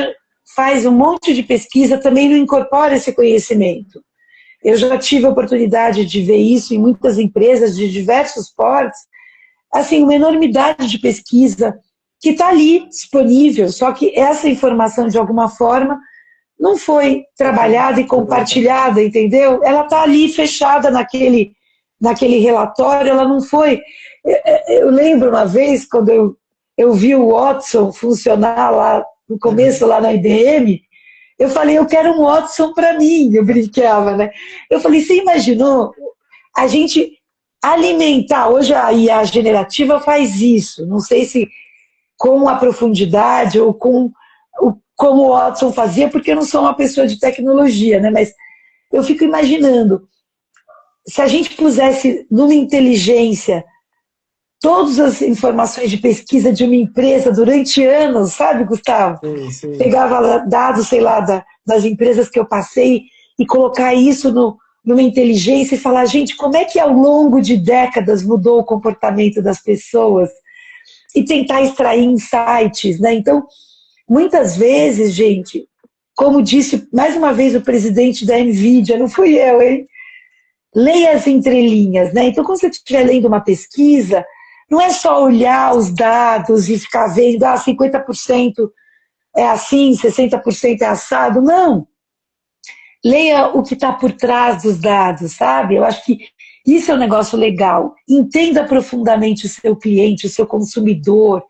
faz um monte de pesquisa, também não incorpora esse conhecimento. Eu já tive a oportunidade de ver isso em muitas empresas de diversos portes, assim, uma enormidade de pesquisa que está ali disponível, só que essa informação, de alguma forma, não foi trabalhada e compartilhada, entendeu? Ela está ali fechada naquele relatório, ela não foi... Eu lembro uma vez, quando eu vi o Watson funcionar lá no começo, lá na IBM, eu falei, eu quero um Watson para mim, eu brincava, né? Eu falei, você imaginou a gente alimentar, hoje a IA generativa faz isso, não sei se com a profundidade ou como o Watson fazia, porque eu não sou uma pessoa de tecnologia, né? Mas eu fico imaginando, se a gente pusesse numa inteligência todas as informações de pesquisa de uma empresa durante anos, sabe, Gustavo? Sim. Pegava dados, sei lá, das empresas que eu passei e colocar isso numa inteligência e falar, gente, como é que ao longo de décadas mudou o comportamento das pessoas? E tentar extrair insights, né? Então, muitas vezes, gente, como disse mais uma vez o presidente da NVIDIA, não fui eu, hein? Leia as entrelinhas, né? Então, quando você estiver lendo uma pesquisa, não é só olhar os dados e ficar vendo, 50% é assim, 60% é assado. Não. Leia o que está por trás dos dados, sabe? Eu acho que isso é um negócio legal. Entenda profundamente o seu cliente, o seu consumidor,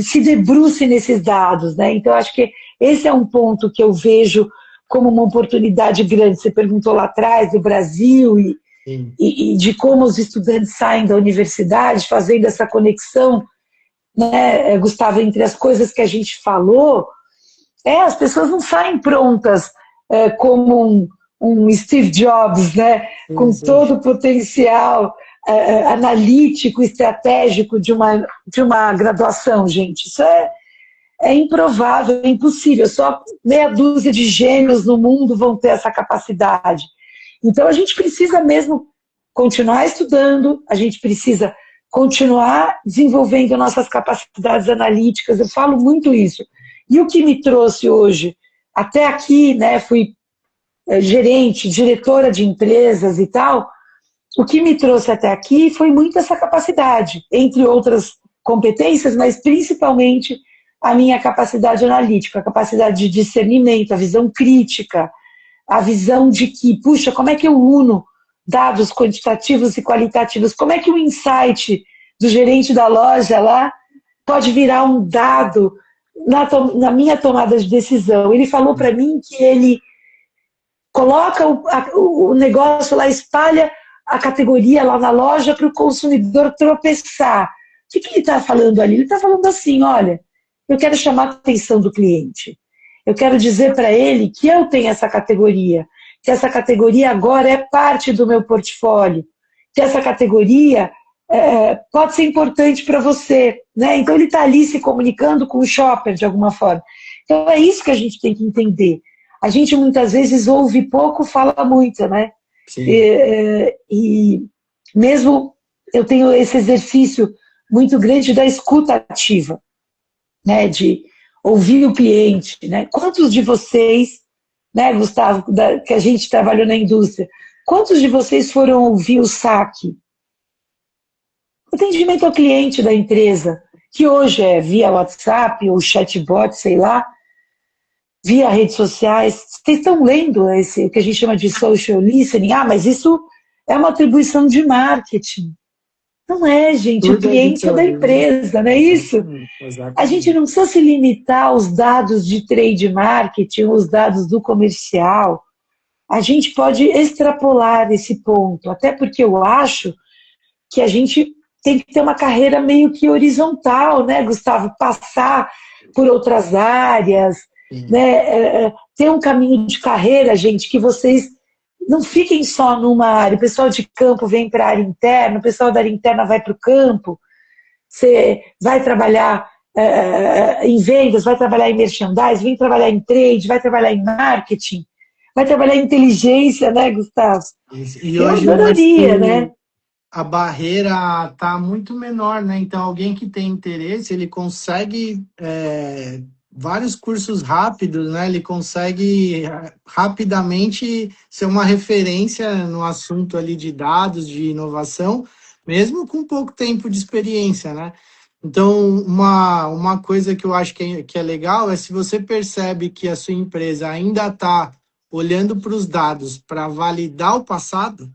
se debruce nesses dados, né? Então, eu acho que esse é um ponto que eu vejo como uma oportunidade grande. Você perguntou lá atrás do Brasil e de como os estudantes saem da universidade fazendo essa conexão, né, Gustavo, entre as coisas que a gente falou, as pessoas não saem prontas como um Steve Jobs, né, com todo o potencial analítico, estratégico de uma graduação, gente. Isso é improvável, é impossível. Só meia dúzia de gênios no mundo vão ter essa capacidade. Então, a gente precisa mesmo continuar estudando, a gente precisa continuar desenvolvendo nossas capacidades analíticas. Eu falo muito isso. E o que me trouxe hoje, até aqui, né, fui gerente, diretora de empresas e tal, o que me trouxe até aqui foi muito essa capacidade, entre outras competências, mas principalmente a minha capacidade analítica, a capacidade de discernimento, a visão crítica, a visão de que, puxa, como é que eu uno dados quantitativos e qualitativos? Como é que o insight do gerente da loja lá pode virar um dado na minha tomada de decisão? Ele falou para mim que ele coloca o negócio lá, espalha a categoria lá na loja para o consumidor tropeçar. O que ele está falando ali? Ele está falando assim, olha, eu quero chamar a atenção do cliente. Eu quero dizer para ele que eu tenho essa categoria, que essa categoria agora é parte do meu portfólio, que essa categoria pode ser importante para você, né? Então ele está ali se comunicando com o shopper de alguma forma. Então é isso que a gente tem que entender. A gente muitas vezes ouve pouco, fala muito, né? Sim. E mesmo eu tenho esse exercício muito grande da escuta ativa, né, de ouvir o cliente, né? Quantos de vocês, né, Gustavo, que a gente trabalhou na indústria, quantos de vocês foram ouvir o saque? Atendimento ao cliente da empresa, que hoje é via WhatsApp ou chatbot, sei lá, via redes sociais. Vocês estão lendo esse, o que a gente chama de social listening? Ah, mas isso é uma atribuição de marketing. Não é, gente, o cliente é da empresa, não é isso? Exatamente. A gente não precisa se limitar aos dados de trade marketing, os dados do comercial. A gente pode extrapolar esse ponto, até porque eu acho que a gente tem que ter uma carreira meio que horizontal, né, Gustavo? Passar por outras áreas, né? Ter um caminho de carreira, gente, que vocês não fiquem só numa área. O pessoal de campo vem para a área interna, o pessoal da área interna vai para o campo. Você vai trabalhar em vendas, vai trabalhar em merchandising, vem trabalhar em trade, vai trabalhar em marketing, vai trabalhar em inteligência, né, Gustavo? E eu hoje adoraria, né? A barreira está muito menor, né? Então, alguém que tem interesse, ele consegue vários cursos rápidos, né? Ele consegue rapidamente ser uma referência no assunto ali de dados, de inovação, mesmo com pouco tempo de experiência, né? Então, uma coisa que eu acho que é legal é se você percebe que a sua empresa ainda está olhando para os dados para validar o passado,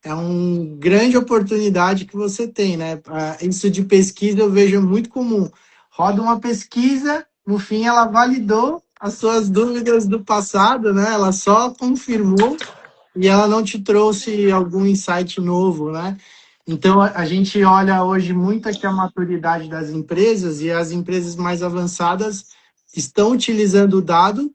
é uma grande oportunidade que você tem, né? Isso de pesquisa eu vejo muito comum. Roda uma pesquisa, no fim ela validou as suas dúvidas do passado, né? Ela só confirmou e ela não te trouxe algum insight novo, né? Então, a gente olha hoje muito aqui a maturidade das empresas e as empresas mais avançadas estão utilizando o dado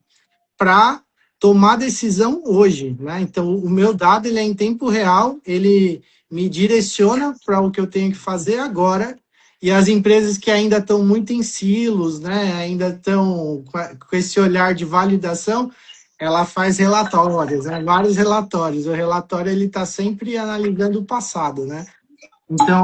para tomar decisão hoje, né? Então, o meu dado ele é em tempo real, ele me direciona para o que eu tenho que fazer agora, e as empresas que ainda estão muito em silos, né? Ainda estão com esse olhar de validação, ela faz relatórios, né? Vários relatórios. O relatório ele está sempre analisando o passado, né? Então,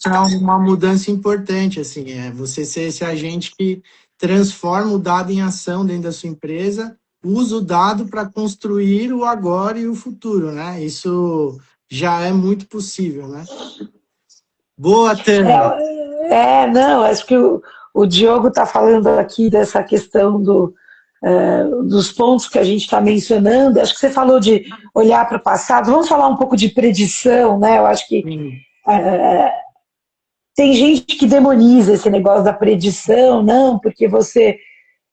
é uma mudança importante, assim, você ser esse agente que transforma o dado em ação dentro da sua empresa, usa o dado para construir o agora e o futuro, né? Isso já é muito possível, né? Boa, Tânia. Não, acho que o Diogo está falando aqui dessa questão dos pontos que a gente está mencionando. Acho que você falou de olhar para o passado. Vamos falar um pouco de predição, né? Eu acho que tem gente que demoniza esse negócio da predição, não, porque você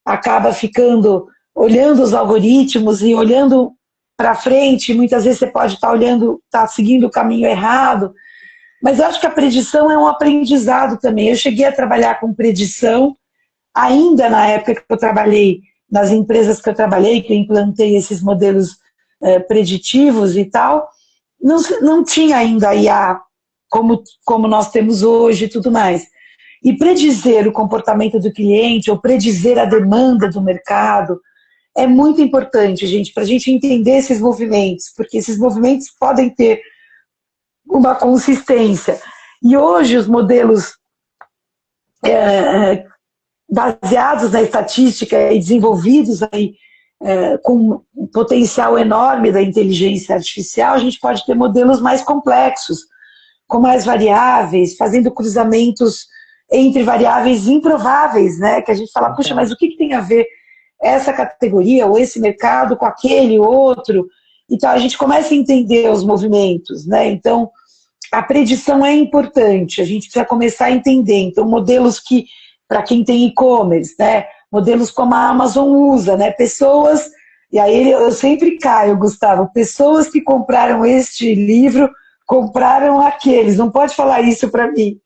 acaba ficando olhando os algoritmos e olhando para frente, muitas vezes você pode estar seguindo o caminho errado, mas eu acho que a predição é um aprendizado também. Eu cheguei a trabalhar com predição, ainda na época que eu trabalhei, nas empresas que eu trabalhei, que eu implantei esses modelos preditivos e tal, não tinha ainda a IA como nós temos hoje e tudo mais. E predizer o comportamento do cliente ou predizer a demanda do mercado é muito importante, gente, para a gente entender esses movimentos, porque esses movimentos podem ter uma consistência. E hoje os modelos baseados na estatística e desenvolvidos aí, com um potencial enorme da inteligência artificial, a gente pode ter modelos mais complexos, com mais variáveis, fazendo cruzamentos entre variáveis improváveis, né? Que a gente fala, puxa, mas o que tem a ver essa categoria ou esse mercado com aquele outro? Então, a gente começa a entender os movimentos, né? Então, a predição é importante, a gente precisa começar a entender. Então, modelos que, para quem tem e-commerce, né? Modelos como a Amazon usa, né? Pessoas, e aí eu sempre caio, Gustavo, pessoas que compraram este livro compraram aqueles. Não pode falar isso para mim,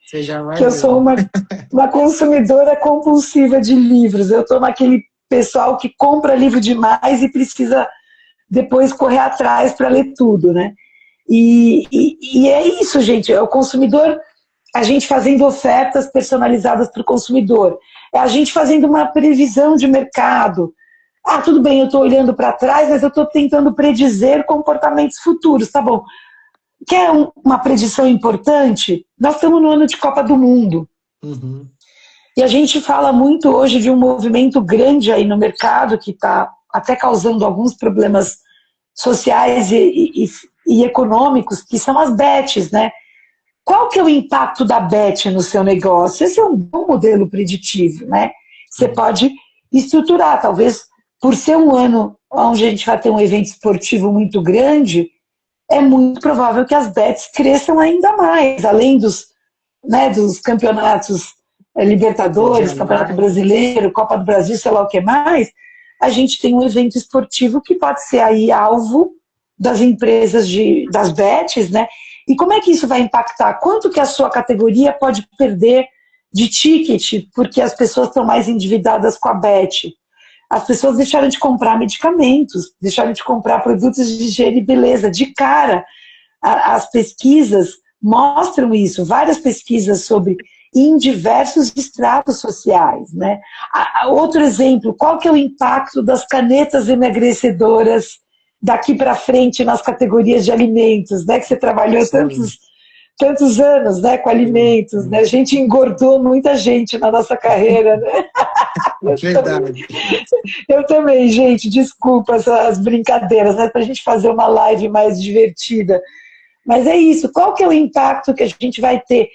que eu sou uma consumidora compulsiva de livros. Eu estou naquele pessoal que compra livro demais e precisa depois correr atrás para ler tudo, né? E é isso, gente. É o consumidor, a gente fazendo ofertas personalizadas para o consumidor. É a gente fazendo uma previsão de mercado. Ah, tudo bem, eu estou olhando para trás, mas eu estou tentando predizer comportamentos futuros, tá bom. Quer uma predição importante? Nós estamos no ano de Copa do Mundo. Uhum. E a gente fala muito hoje de um movimento grande aí no mercado que está até causando alguns problemas sociais e econômicos, que são as bets, né? Qual que é o impacto da bet no seu negócio? Esse é um bom modelo preditivo, né? Você pode estruturar, talvez por ser um ano onde a gente vai ter um evento esportivo muito grande, é muito provável que as bets cresçam ainda mais, além dos campeonatos Libertadores, Campeonato Brasileiro, Copa do Brasil, sei lá o que mais, a gente tem um evento esportivo que pode ser aí alvo das empresas das bets, né? E como é que isso vai impactar? Quanto que a sua categoria pode perder de ticket porque as pessoas estão mais endividadas com a bet? As pessoas deixaram de comprar medicamentos, deixaram de comprar produtos de higiene e beleza. De cara, as pesquisas mostram isso, várias pesquisas sobre em diversos estratos sociais, né? Outro exemplo, qual que é o impacto das canetas emagrecedoras daqui para frente nas categorias de alimentos, né? Que você trabalhou tantos anos, né, com alimentos, né? A gente engordou muita gente na nossa carreira, né? Verdade. Eu também, gente, desculpa as brincadeiras, né? Para a gente fazer uma live mais divertida. Mas é isso, qual que é o impacto que a gente vai ter?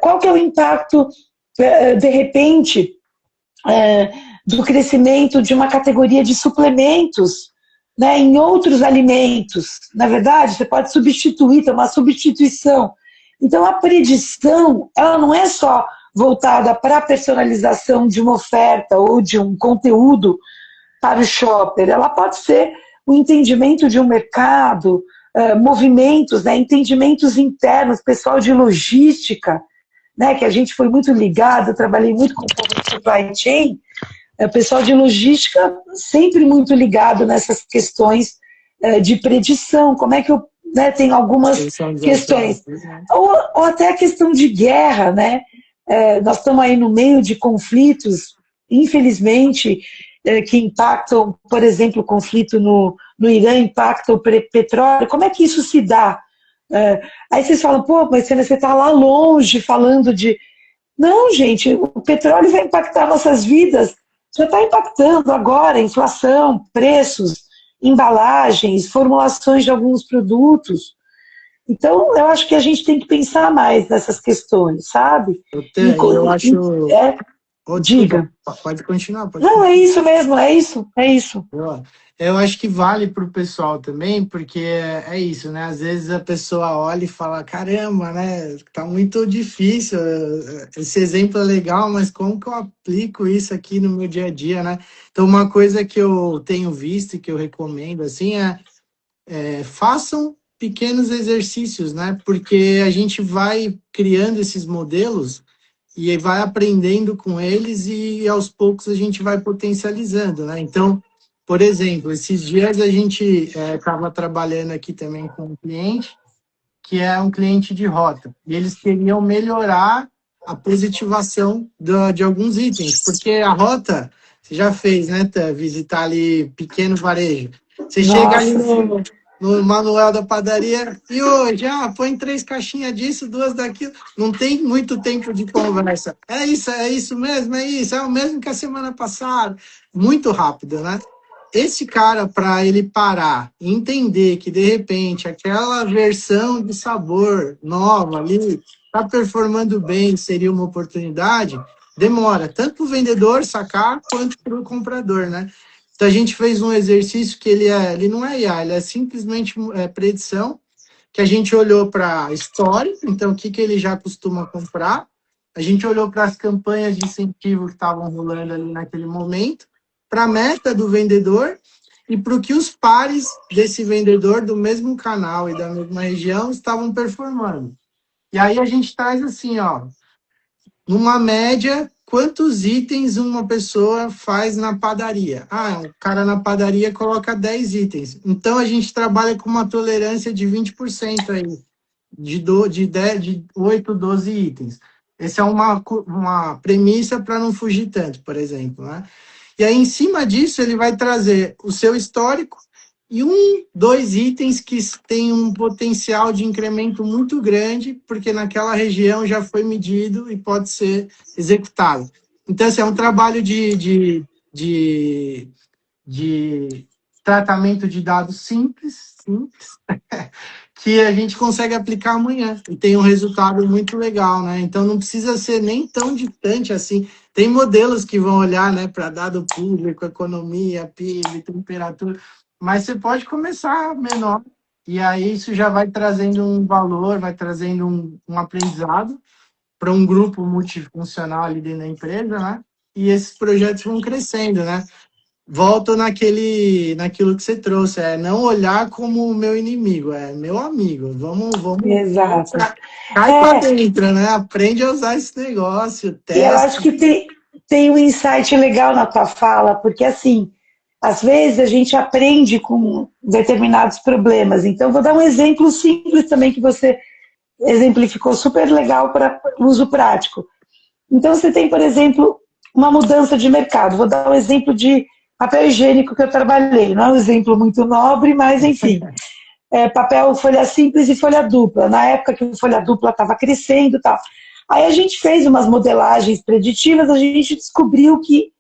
Qual que é o impacto, de repente, do crescimento de uma categoria de suplementos, né, em outros alimentos? Na verdade, você pode substituir, ter uma substituição. Então, a predição, ela não é só voltada para a personalização de uma oferta ou de um conteúdo para o shopper, ela pode ser o entendimento de um mercado, movimentos, né, entendimentos internos, pessoal de logística, né, que a gente foi muito ligado, eu trabalhei muito com o povo de supply chain, pessoal de logística sempre muito ligado nessas questões de predição, como é que eu tenho algumas questões, ou até a questão de guerra, né? Nós estamos aí no meio de conflitos, infelizmente, que impactam, por exemplo, o conflito no Irã impacta o petróleo. Como é que isso se dá? Aí vocês falam, pô, mas você está lá longe falando de... Não, gente, o petróleo vai impactar nossas vidas, já está impactando agora, inflação, preços, embalagens, formulações de alguns produtos. Então, eu acho que a gente tem que pensar mais nessas questões, sabe? Eu acho... Diga. Pode continuar. Não, é isso mesmo, é isso. Eu acho que vale para o pessoal também, porque é isso, né? Às vezes a pessoa olha e fala, caramba, né? Tá muito difícil, esse exemplo é legal, mas como que eu aplico isso aqui no meu dia a dia, né? Então, uma coisa que eu tenho visto e que eu recomendo, assim, façam pequenos exercícios, né? Porque a gente vai criando esses modelos e vai aprendendo com eles e aos poucos a gente vai potencializando, né? Então, por exemplo, esses dias a gente estava trabalhando aqui também com um cliente, que é um cliente de rota, e eles queriam melhorar a positivação de alguns itens, porque a rota, você já fez, né, Tá? Visitar ali pequeno varejo. Você chega ali no manual da padaria, e hoje, põe 3 caixinhas disso, 2 daquilo. Não tem muito tempo de conversa. É isso mesmo, é o mesmo que a semana passada. Muito rápido, né? Esse cara, para ele parar e entender que, de repente, aquela versão de sabor nova ali está performando bem, seria uma oportunidade, demora tanto para o vendedor sacar quanto para o comprador, né? Então, a gente fez um exercício que ele não é IA, ele é simplesmente predição, que a gente olhou para a história, então o que ele já costuma comprar, a gente olhou para as campanhas de incentivo que estavam rolando ali naquele momento, para a meta do vendedor e para o que os pares desse vendedor do mesmo canal e da mesma região estavam performando. E aí a gente traz assim, numa média, quantos itens uma pessoa faz na padaria? O cara na padaria coloca 10 itens. Então, a gente trabalha com uma tolerância de 20% aí, de 8, 12 itens. Essa é uma premissa para não fugir tanto, por exemplo, né? E aí, em cima disso, ele vai trazer o seu histórico e dois itens que têm um potencial de incremento muito grande, porque naquela região já foi medido e pode ser executado. Então, assim, é um trabalho de tratamento de dados simples, que a gente consegue aplicar amanhã e tem um resultado muito legal, né? Então não precisa ser nem tão distante assim. Tem modelos que vão olhar, né, para dado público, economia, PIB, temperatura, mas você pode começar menor e aí isso já vai trazendo um valor, vai trazendo um aprendizado para um grupo multifuncional ali dentro da empresa, né? E esses projetos vão crescendo, né? Volto naquilo que você trouxe, não olhar como o meu inimigo, é meu amigo. Vamos Exato. cai para dentro, né? Aprende a usar esse negócio, E eu testa. acho que tem um insight legal na tua fala, porque assim, às vezes a gente aprende com determinados problemas. Então, vou dar um exemplo simples também que você exemplificou super legal para uso prático. Então, você tem, por exemplo, uma mudança de mercado. Vou dar um exemplo de papel higiênico que eu trabalhei. Não é um exemplo muito nobre, mas enfim. Papel folha simples e folha dupla. Na época que a folha dupla estava crescendo e tal. Aí a gente fez umas modelagens preditivas, a gente descobriu que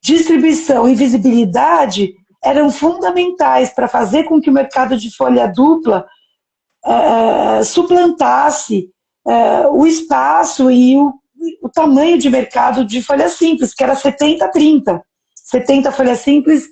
distribuição e visibilidade eram fundamentais para fazer com que o mercado de folha dupla suplantasse o espaço e o tamanho de mercado de folha simples, que era 70-30. 70 folha simples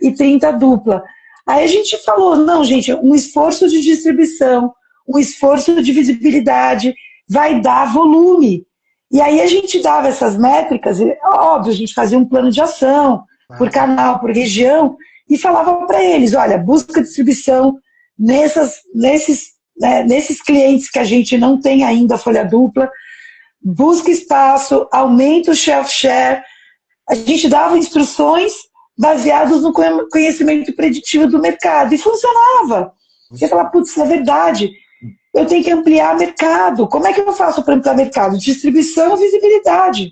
e 30 dupla. Aí a gente falou, não, gente, um esforço de distribuição, um esforço de visibilidade vai dar volume. E aí a gente dava essas métricas, óbvio, a gente fazia um plano de ação por canal, por região, e falava para eles, olha, busca distribuição nesses clientes que a gente não tem ainda folha dupla, busca espaço, aumenta o shelf share. A gente dava instruções baseadas no conhecimento preditivo do mercado, e funcionava. Você fala, putz, isso é verdade. Eu tenho que ampliar mercado. Como é que eu faço para ampliar mercado? Distribuição e visibilidade.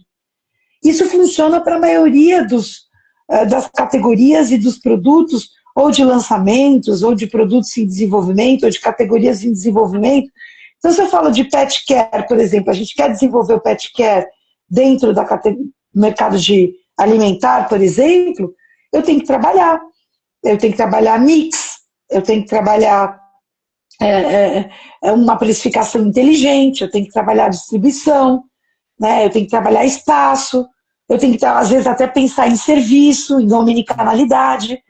Isso funciona para a maioria das categorias e dos produtos, ou de lançamentos, ou de produtos em desenvolvimento, ou de categorias em desenvolvimento. Então, se eu falo de pet care, por exemplo, a gente quer desenvolver o pet care dentro do mercado de alimentar, por exemplo, eu tenho que trabalhar. Eu tenho que trabalhar mix, eu tenho que trabalhar uma precificação inteligente, eu tenho que trabalhar distribuição, né? Eu tenho que trabalhar espaço, eu tenho que, às vezes, até pensar em serviço, em omnicanalidade.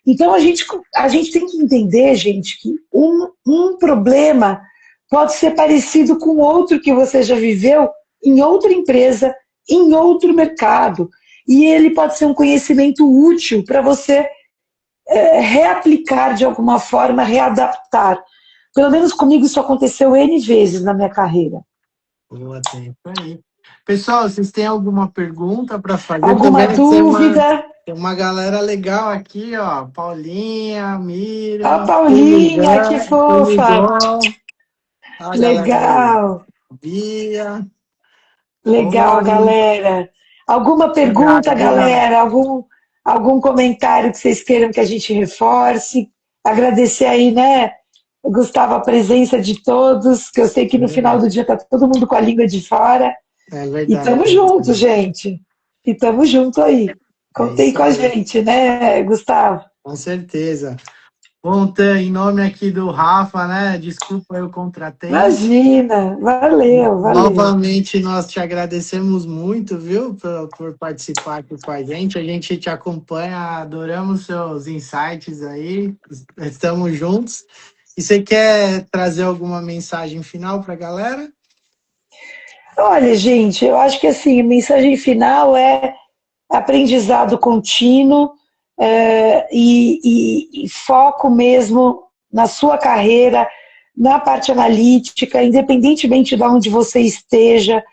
Então, a gente tem que entender, gente, que um problema pode ser parecido com outro que você já viveu em outra empresa, em outro mercado. E ele pode ser um conhecimento útil para você reaplicar de alguma forma, readaptar. Pelo menos comigo isso aconteceu N vezes na minha carreira. Boa, tempo aí. Pessoal, vocês têm alguma pergunta para fazer? Alguma dúvida? Tem uma galera legal aqui, ó. Paulinha, Miriam. A Paulinha, que fofa! Legal! Bia. Legal, Oi. galera. Alguma pergunta, galera? Algum comentário que vocês queiram que a gente reforce? Agradecer aí, né, Gustavo, a presença de todos, que eu sei que no final do dia tá todo mundo com a língua de fora. É verdade. E estamos juntos, gente. E estamos juntos aí. Contei com a gente, né, Gustavo? Com certeza. Bom, Tan, em nome aqui do Rafa, né? Desculpa eu contratei. Imagina, valeu. Novamente, nós te agradecemos muito, viu, por participar aqui com a gente. A gente te acompanha, adoramos seus insights aí, estamos juntos. E você quer trazer alguma mensagem final para a galera? Olha, gente, eu acho que assim, a mensagem final é aprendizado contínuo e foco mesmo na sua carreira, na parte analítica, independentemente de onde você esteja,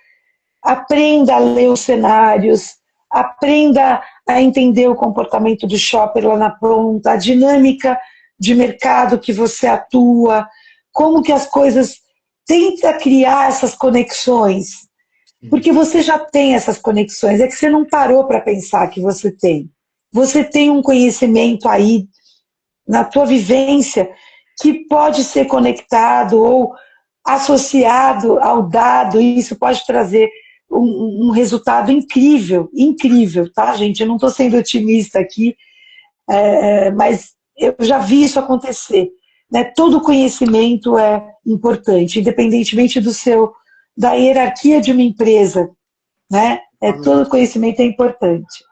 aprenda a ler os cenários, aprenda a entender o comportamento do shopper lá na ponta, a dinâmica de mercado que você atua, como que as coisas... Tenta criar essas conexões, porque você já tem essas conexões, é que você não parou para pensar que você tem. você tem um conhecimento aí na tua vivência que pode ser conectado ou associado ao dado, e isso pode trazer um resultado incrível, incrível, tá, gente? Eu não estou sendo otimista aqui, mas eu já vi isso acontecer. Né? Todo conhecimento é importante, independentemente da hierarquia de uma empresa. Né? Todo conhecimento é importante.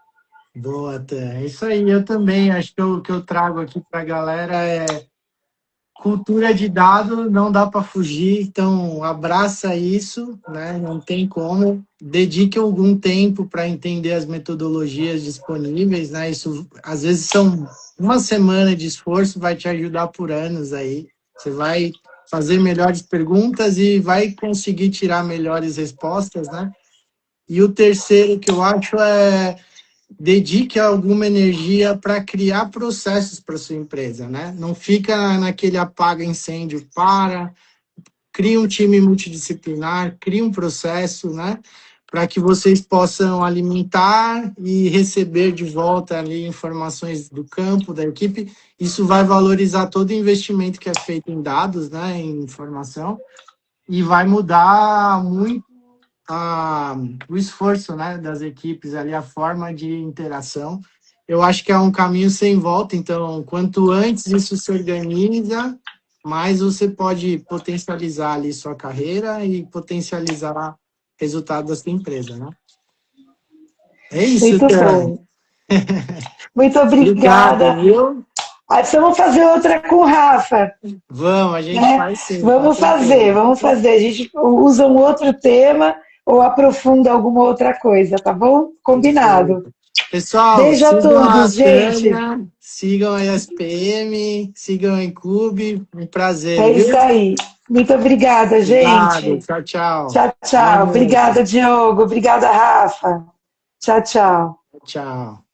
Boa, Tan. É isso aí. Eu também acho que o que eu trago aqui para a galera é cultura de dado, não dá para fugir, então abraça isso, né? Não tem como. Dedique algum tempo para entender as metodologias disponíveis, né? Isso às vezes são uma semana de esforço, vai te ajudar por anos aí. Você vai fazer melhores perguntas e vai conseguir tirar melhores respostas, né? E o terceiro que eu acho é dedique alguma energia para criar processos para sua empresa, né? Não fica naquele apaga incêndio, cria um time multidisciplinar, cria um processo, né? Para que vocês possam alimentar e receber de volta ali informações do campo, da equipe. Isso vai valorizar todo o investimento que é feito em dados, né? Em informação, e vai mudar muito o esforço, né, das equipes ali, a forma de interação. Eu acho que é um caminho sem volta, então, quanto antes isso se organiza, mais você pode potencializar ali sua carreira e potencializar o resultado da sua empresa, né? É isso, muito Tan. bom. Muito obrigada. Obrigado, viu? Vamos fazer outra com o Rafa. Vamos, a gente faz sim. Vamos fazer. A gente usa um outro tema ou aprofunda alguma outra coisa, tá bom? Combinado. Pessoal, beijo a todos, gente. Tânia, sigam a ESPM, sigam a Incube, um prazer. É isso aí. Muito obrigada, gente. Tchau, tchau. Tchau, tchau. Obrigada, Diogo. Obrigada, Rafa. Tchau, tchau. Tchau.